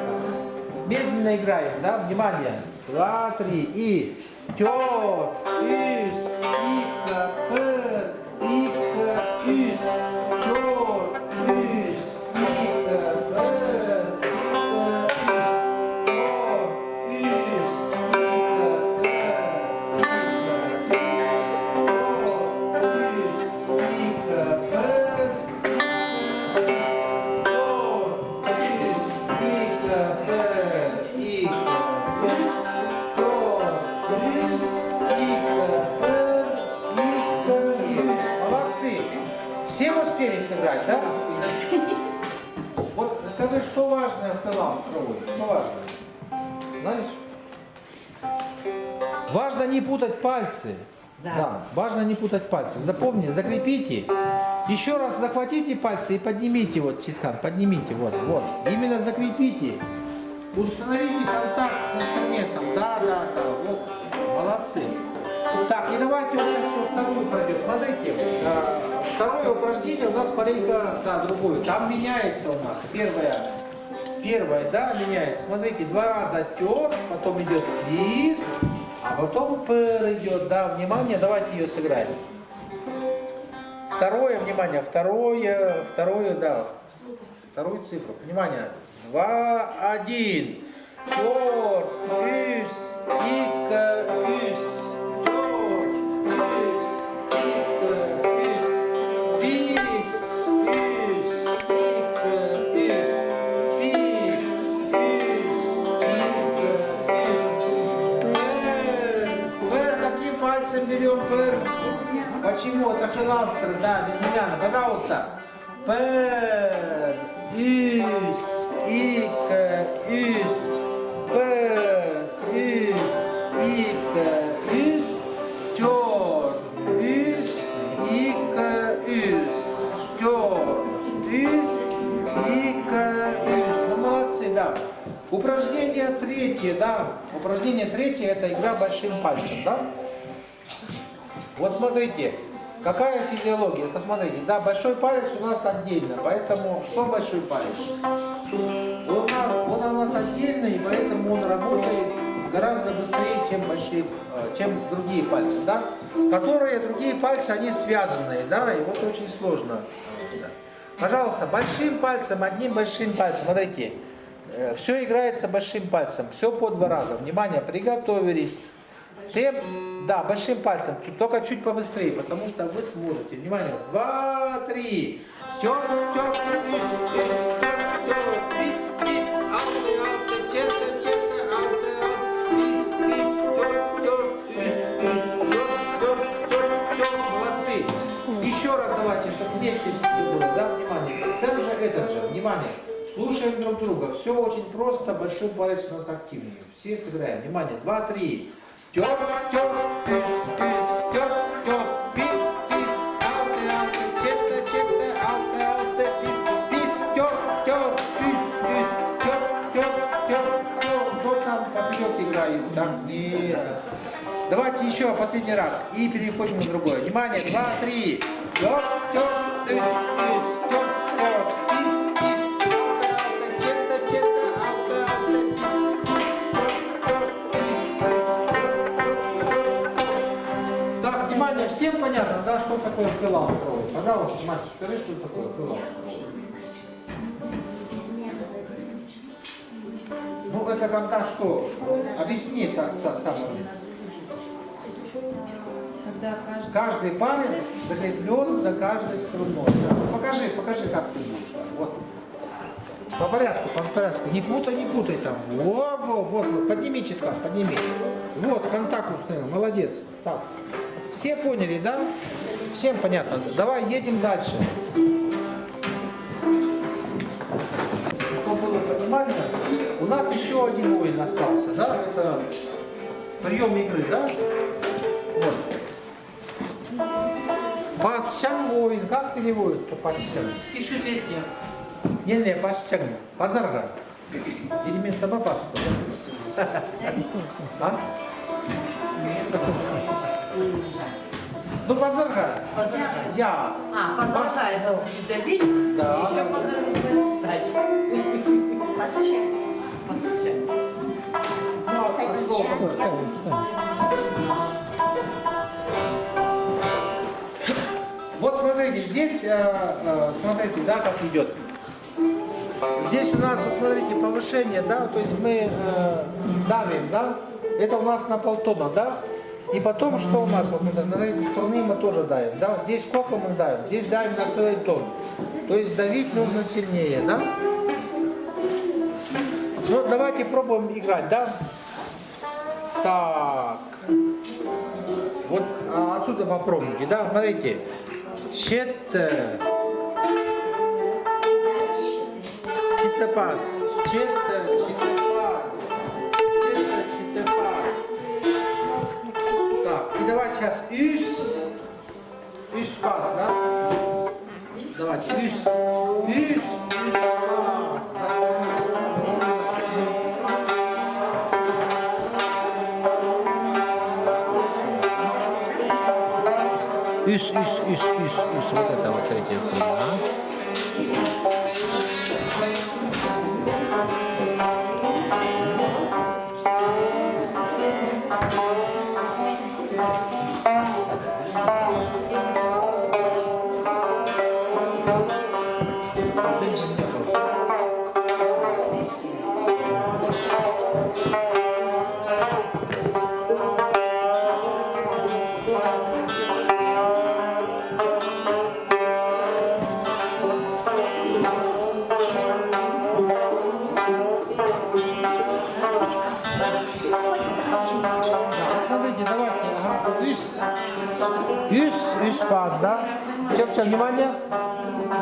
Медленно играем, да? Внимание. 2, 3 и тер, юс, ика, пер, ика, юс, тер, юс, ика, пер, Все успели сыграть, да? Вот скажи, что важное в финал строить? Что важно? Знаешь? Важно не путать пальцы. Да. Важно не путать пальцы. Запомни, закрепите. Еще раз захватите пальцы и поднимите вот читкан, поднимите вот. Именно закрепите. Установите контакт с инструментом. Да. Вот. Молодцы. Так, и давайте вот сейчас вторую пройдем. Смотрите, второе упражнение у нас маленько, другое. Там меняется у нас. Первое, да, меняется. Смотрите, 2 раза тер, потом идет лист, а потом пер идет. Да, внимание, давайте ее сыграем. Второе, внимание, второе, да. Вторую цифру. Внимание. 2, 1. Тер, юс, ика, юс. Берем пер. Почему? Это хелалстер, да, безымянно. Пожалуйста. Пер, юс, ика, юс, пер, юс, ика, юс, тер, юс, ика, юс, тер, юс, ика, юс. Ну, молодцы, да. Упражнение третье, да. смотрите, это игра большим пальцем, да? Вот смотрите, какая физиология, посмотрите, да, большой палец у нас отдельно, поэтому что большой палец? Он у нас отдельно, и поэтому он работает гораздо быстрее, чем другие пальцы, да? Которые другие пальцы, они связанные, да, и вот очень сложно. Пожалуйста, большим пальцем, одним большим пальцем, смотрите, все играется большим пальцем, все по 2 раза. Внимание, приготовились. Темп, да, большим пальцем, только чуть побыстрее, потому что вы сможете. Внимание, 2, 3. Молодцы. Еще раз давайте, чтобы вместе было, да, внимание. Это же, внимание. Слушаем друг друга. Все очень просто, большой палец у нас активнее. Все сыграем. Внимание, 2, 3. Давайте еще последний раз и переходим на другое. Внимание, 2, 3. Так, внимание, всем понятно, да, что такое пила строить? Пожалуйста, мастер, скажи, что такое пила строить. Ну, это когда что? Объясни сам. Когда Каждый палец закреплен за каждой струной. Покажи, как ты будешь. Вот. По порядку. Не путай там. Вот. Подними читка, подними. Вот, контакт установил. Молодец. Так. Все поняли, да? Всем понятно. Давай едем дальше. Чтобы было понимание, у нас еще один воин остался, да? Это прием игры, да? Вот. Пасчан воин, как переводится пасчан? пишу песню. Не, пасчан, пазарга. Или место бабарства. А? Ну, пазарга. Я. Позорка, это значит добить, Да. еще позорку написать. Вот смотрите, здесь, смотрите, да, как идет. Здесь у нас, вот смотрите, повышение, да, то есть мы давим, да, это у нас на полтона, да, и потом что у нас, вот на эти струны мы тоже давим, да, здесь сколько мы давим, здесь давим на целый тон, то есть давить нужно сильнее, да. Ну, давайте пробуем играть, да. Так, вот отсюда попробуйте, да, смотрите. Читапас, читапас. Так, и давайте сейчас пас, да? Давайте вот это вот третья струна. Пас, да? Все, внимание.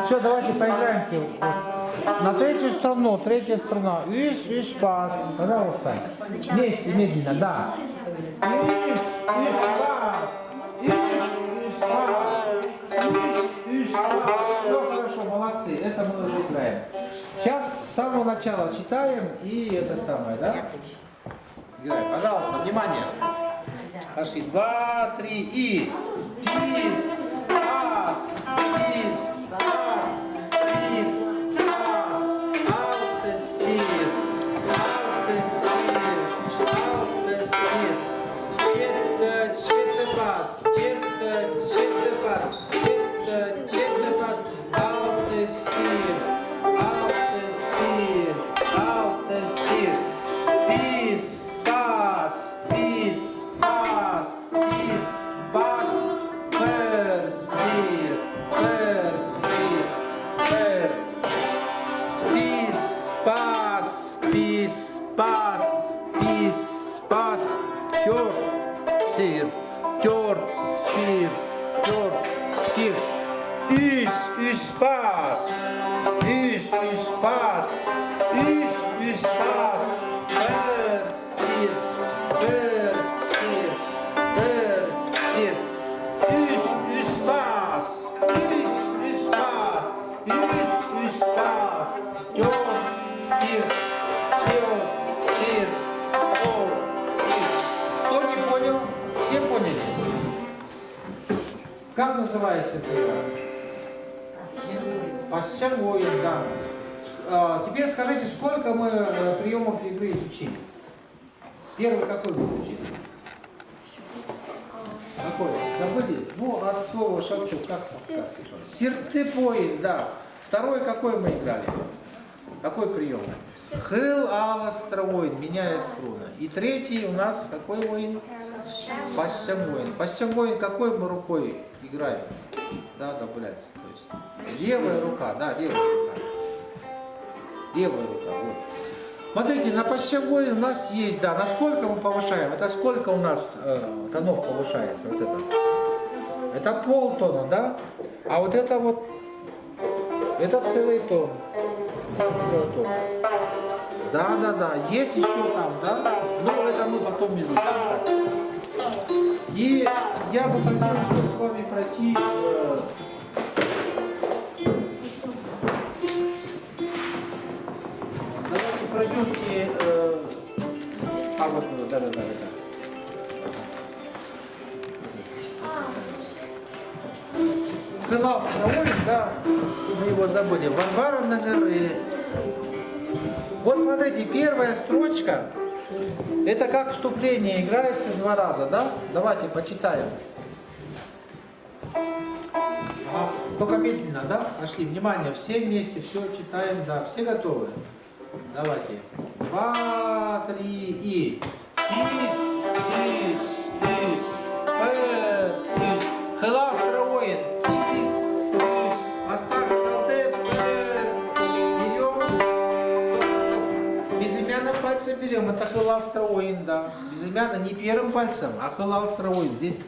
Все, давайте поиграем. На третью струну, третья струна. Пас. Пожалуйста. Вместе, медленно, да. Пас. Все хорошо, молодцы. Это мы уже играем. Сейчас с самого начала читаем и это самое, да? Играем. Пожалуйста, внимание. Пошли. 2, 3 и. Пис, пас, пис, пас, пис, пас. Алтесир, алтесир, алтесир. Чет пас, чет пас, чет пас. Алтесир, алтесир, алтесир. Пис, пас, пис, пас, пис, пас. Персир, персир, пер. Пис, пас, пис, пас, пис, пас. Тёрт, сир, тёрт, сир, тёрт, сир. Üs, пас. Üs, пас. Üs, пас. Персир, персир, персир. Üs, пас. Üs, пас. Üs, пас. Тёрт, сир, тёрт, сир, тёрт, сир. Кто не понял? Все поняли? Как называется эта игра? Пасчангоин, да. Теперь скажите, сколько мы приемов игры изучили? Первый какой вы учили? Какой? Забыли? Ну, от слова шапчук, как подсказки? Сиртепоин, да. Второй какой мы играли? Какой прием? Хыл, авастровоин, меняя струны. И третий у нас какой воин? Пасчангоин. Пасчангоин какой мы рукой играем? Да, добавляется. То есть левая рука, да, левая рука. Левая рука, вот. Смотрите, на пасчангоин у нас есть, да, насколько мы повышаем? Это сколько у нас тонов повышается? Вот это. Это полтона, да? А вот это вот, это целый тон. Целый тон. Да, да, да. Есть еще там, да? Но это мы потом изучим. Так. И я бы хотел еще с вами пройти. Давайте пройдемте. Вот, да. Хылал Стровой, да, мы его забыли. Варвара на горы. Вот смотрите, первая строчка, это как вступление, играется 2 раза, да? Давайте почитаем. Только медленно, да? Пошли, внимание, все вместе, все читаем, да. Все готовы? Давайте. 2, 3 и. Ис, Хылал Стровой. Остав халте, берем. Безымянным пальцем берем. Это хылал строин, да. Безымянно не первым пальцем, а хылал строин. Здесь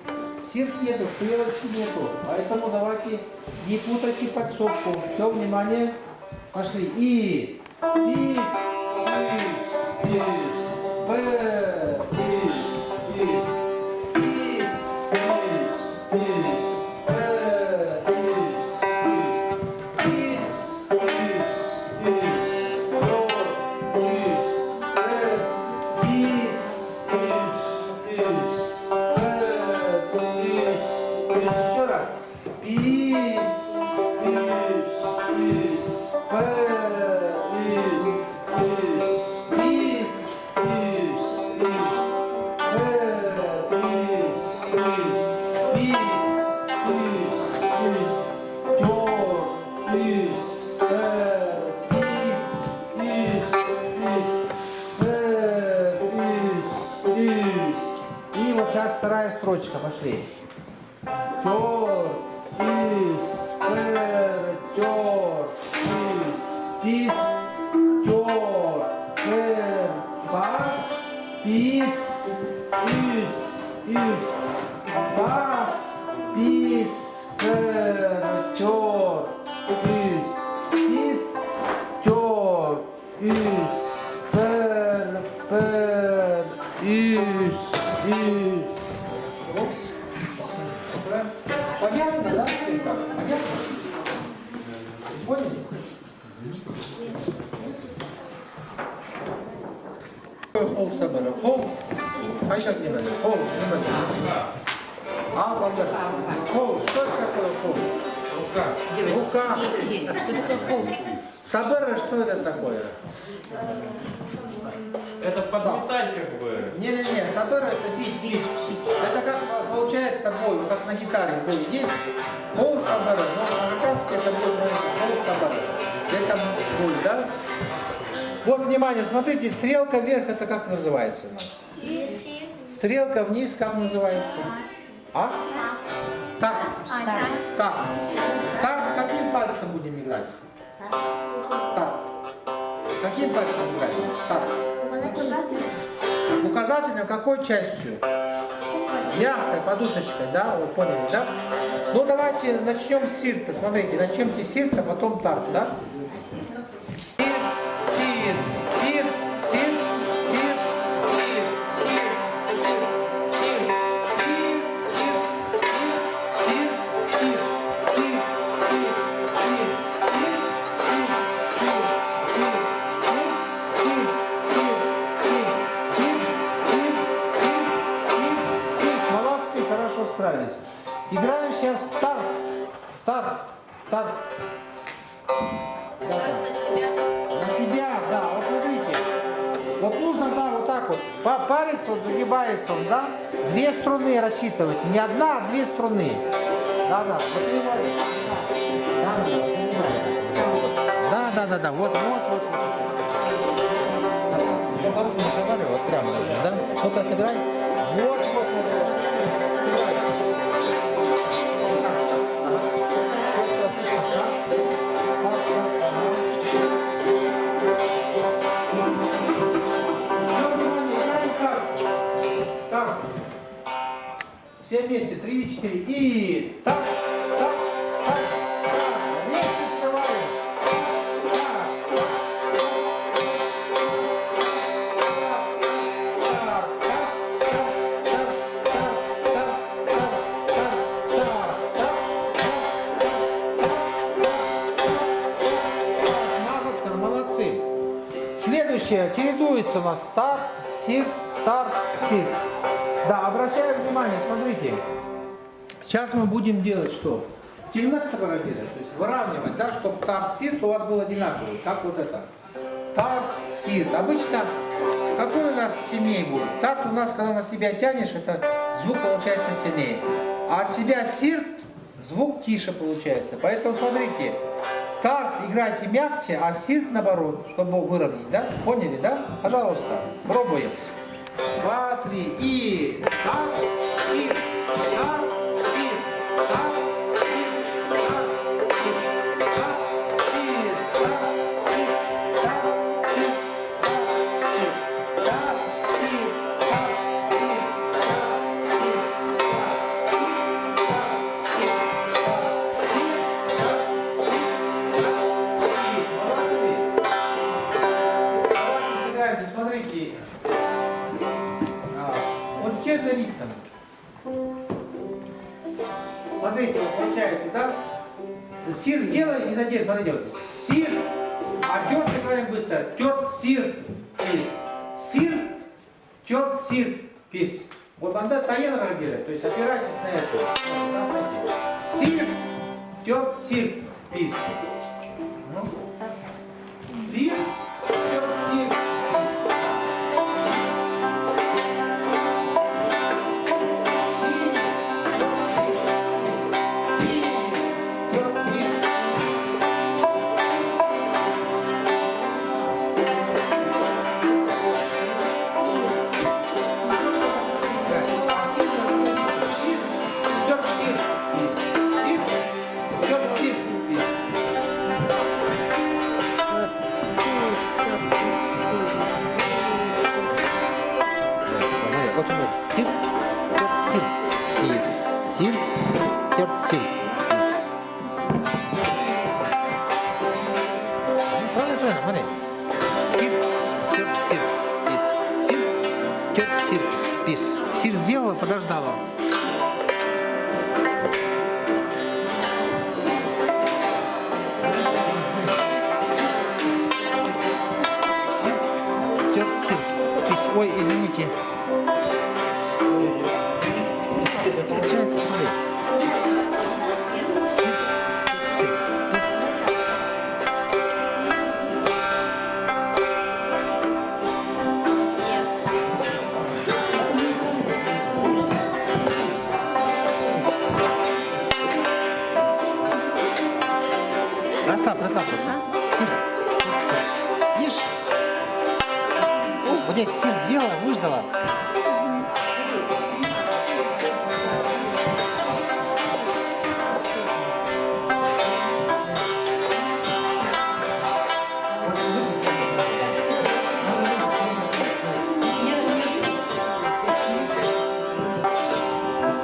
сир нету, стрелочки нету. Поэтому давайте не путайте подсобку. Все, внимание. Пошли. И. Ис. Еще раз. И вот сейчас вторая строчка, пошли. Тёр, ис, пер, тёр, ис, пис, тёр, пер, пас, пис, ис, пас, пис, пер, тёр, ис, пис, тёр, ис, пер, ис. Понятно, да? Понятно? Поняли? Холм собора. Холм. Пойдет немного. Пол, немного. Пол, что это такое пол? Рука. Дети, что такое холм? Сабера, что это такое? Это подметать как бы. Не-не-не, сабера это бить. Это как получается бой, как на гитаре бой. Здесь пол сабера, но на кавказке это будет пол сабера. Это бой, да? Вот, внимание, смотрите, стрелка вверх, это как называется у нас? Стрелка вниз, как называется? А? Так. Так. Так, каким пальцем будем играть? Так. Каким пальцем играть? Так. Указательным какой частью? Мягкой, подушечкой, да? Вы поняли, да? Ну давайте начнем с сирта. Смотрите, начнемте с сирта, потом тарт, да? Молодцы, хорошо справились. Играем сейчас тарт. Тарт. Тарт. На себя, да, вот смотрите. Вот нужно, да, вот так вот. Палец вот загибается он, да? Две струны рассчитывать. Не одна, а две струны. Да, да, да, вот. Ну, по-русски не сыграли, вот прямо нужно, да? Ну-ка, сыграй. Вот. Сыграй. Так. Все вместе. 3, 4. И так. Вместе открываем. Молодцы. Следующее. Чередуется у нас тарт, сирт, тарт, сирт. Да, обращаем внимание, смотрите. Сейчас мы будем делать что? Гимнастика, то есть выравнивать, да, чтобы тарт-сирт у вас был одинаковый, как вот это. Тарт-сирт. Обычно какой у нас сильнее будет? Тарт у нас, когда на себя тянешь, это звук получается сильнее. А от себя сирт звук тише получается. Поэтому смотрите, тарт играйте мягче, а сирт наоборот, чтобы выровнять, да? Поняли, да? Пожалуйста, пробуем. 2, 3 и тарт, сирт, тарт, сирт, тарт, сирт, тарт, сирт, тарт, сирт, тарт, сирт, тарт, сирт, тарт, сирт, смотрите. Вот теперь ритм. Смотрите, вот получается, да? Сир делай и задел, смотрите. Сир, а терт играем быстро. Терт, сир, пис. Сир, терт, сир, пис. Вот анда таен рабира, то есть опирайтесь на это. Сир, терт, сир, пис. Сир, терт, сир, пис. Сир сделала, подождала. Ой, извините. выждала, выждала.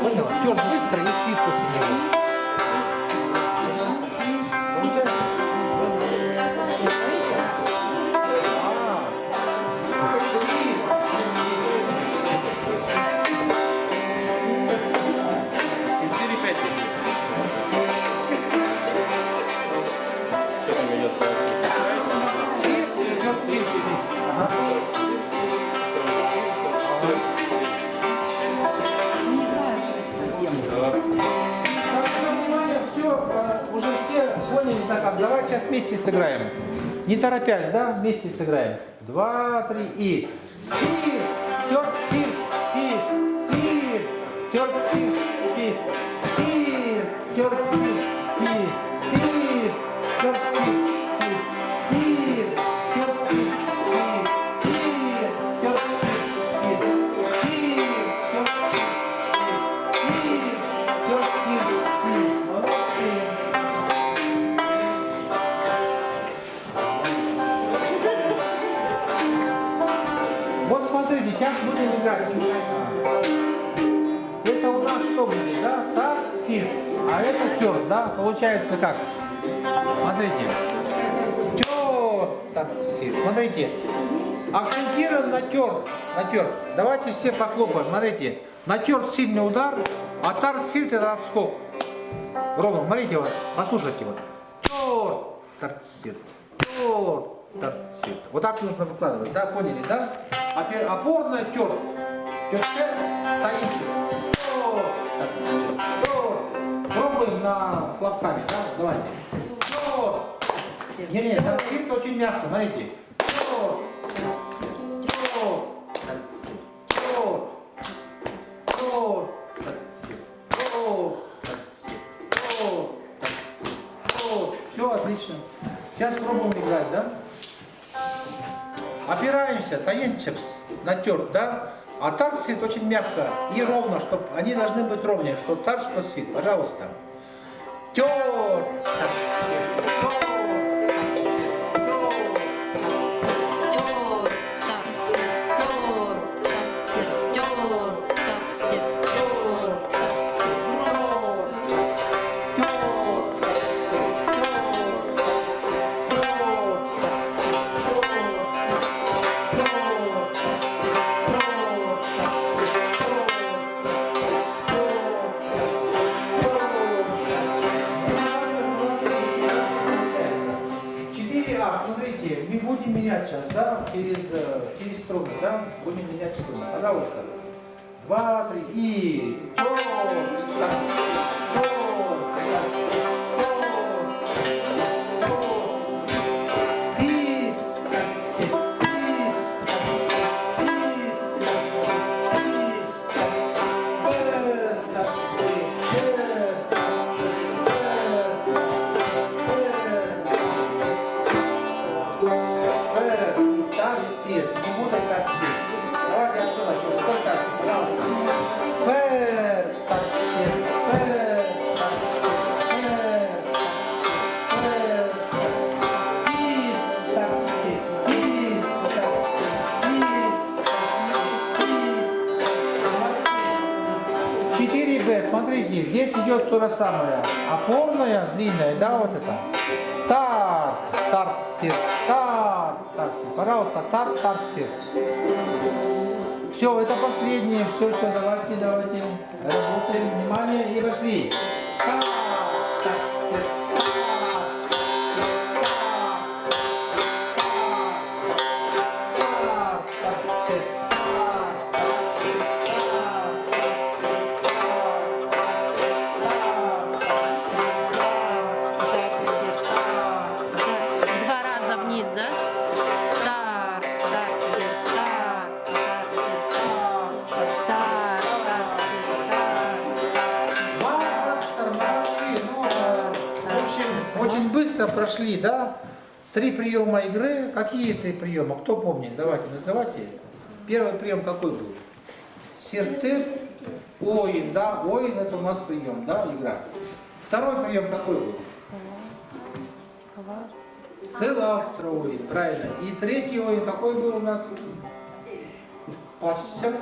Поняла? Тёрт быстро и сит после него. Уже все поняли, так, давай сейчас вместе сыграем. Не торопясь, да, вместе сыграем. 2, 3 и сир, тёрт, сир, пис, сир, тёрт, сир, пис, сир, тёрт, сир, пис, сир, тёрт, сир, пис, сир, тёрт, сир, пис, сир, тёрт, сир, пис, сир, тёрт, сир, пис. Молодцы. Вот смотрите, сейчас будем играть. Это у нас что будет, да? Тарт, сир. А это тёрт, да? Получается как? Смотрите. Тёрт, тарт, сир. Смотрите. Акцентируем на тёрт. На тёрт. Давайте все похлопаем. Смотрите. На тёрт сильный удар, а тарт, сир это отскок. Ровно, смотрите, вот, послушайте вот. Тёрт, тарт, сир. Тёрт, тарт, сир. Вот так нужно выкладывать, да? Поняли, да? Опорная тёрт. Тёрт, стоит. Пробуем на хлопками, да? Давайте. Тёрт. Не, там сир очень мягко, смотрите. Тёрт. Все отлично. Сейчас пробуем играть, да? Опираемся, таенчепс на тёрт, да? А тарт сидит очень мягко и ровно, чтобы они должны быть ровнее, что тарт, что сидит. Пожалуйста. Тёрт. Смотрите, мы будем менять сейчас, да, через струны, да, будем менять струны. Пожалуйста. 2, 3 и смотрите, здесь идет то же самое. Опорная, длинная, да, вот это. Тарт, тарт, сир, тарт, тарт, сир. Пожалуйста, тарт, тарт, сир. Все, это последнее. Все, давайте. Работаем. Внимание, и пошли. Тарт, тарт, сир. Очень быстро прошли, да? 3 приема игры. Какие 3 приема? Кто помнит? Давайте, называйте. Первый прием какой был? Сертыр, оин, да, оин это у нас прием, да, игра. Второй прием какой был? Хеластра оин, правильно. И третий оин какой был у нас? Пассям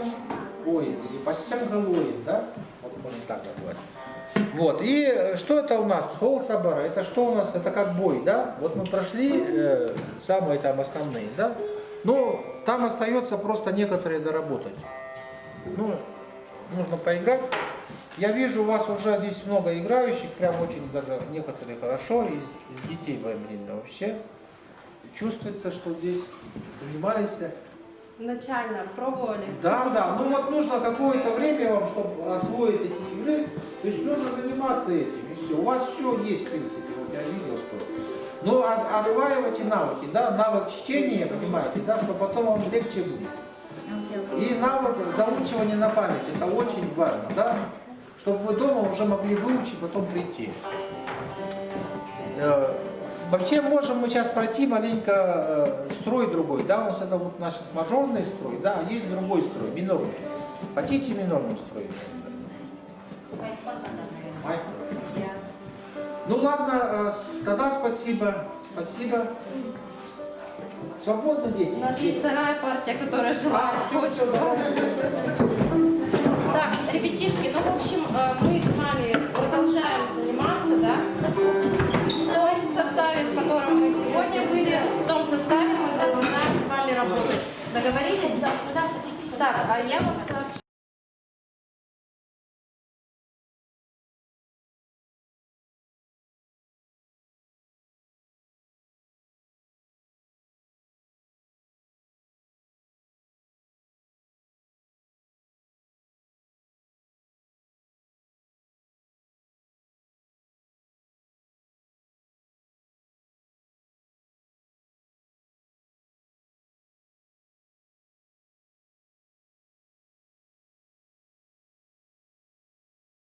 оин, или пассям оин, да? Вот можно так назвать. Вот, и что это у нас? Хол сабара, это что у нас? Это как бой, да? Вот мы прошли самые там основные, да? Но там остается просто некоторые доработать. Ну, нужно поиграть. Я вижу, у вас уже здесь много играющих, прям очень даже некоторые хорошо, из детей военных вообще. Чувствуется, что здесь занимались. Начально пробовали. Да, ну вот нужно какое-то время вам, чтобы освоить эти игры, то есть нужно заниматься этим, и все. У вас все есть, в принципе, вот я видел, что. Но осваивайте навыки, да, навык чтения, понимаете, да, что потом вам легче будет. И навык заучивания на память, это очень важно, да, чтобы вы дома уже могли выучить, потом прийти. Вообще можем мы сейчас пройти маленько строй другой, да, у нас это вот наш мажорный строй, да, а есть другой строй, минорный. Хотите минорным строй? Ну ладно, тогда спасибо, спасибо. Свободно, дети? У нас есть вторая партия, которая желает, хочет. Так, ребятишки, ну, в общем, мы с вами продолжаем заниматься, да? В том составе, в котором мы сегодня были, в том составе мы продолжаем с вами работать. Договорились? Так, а я вам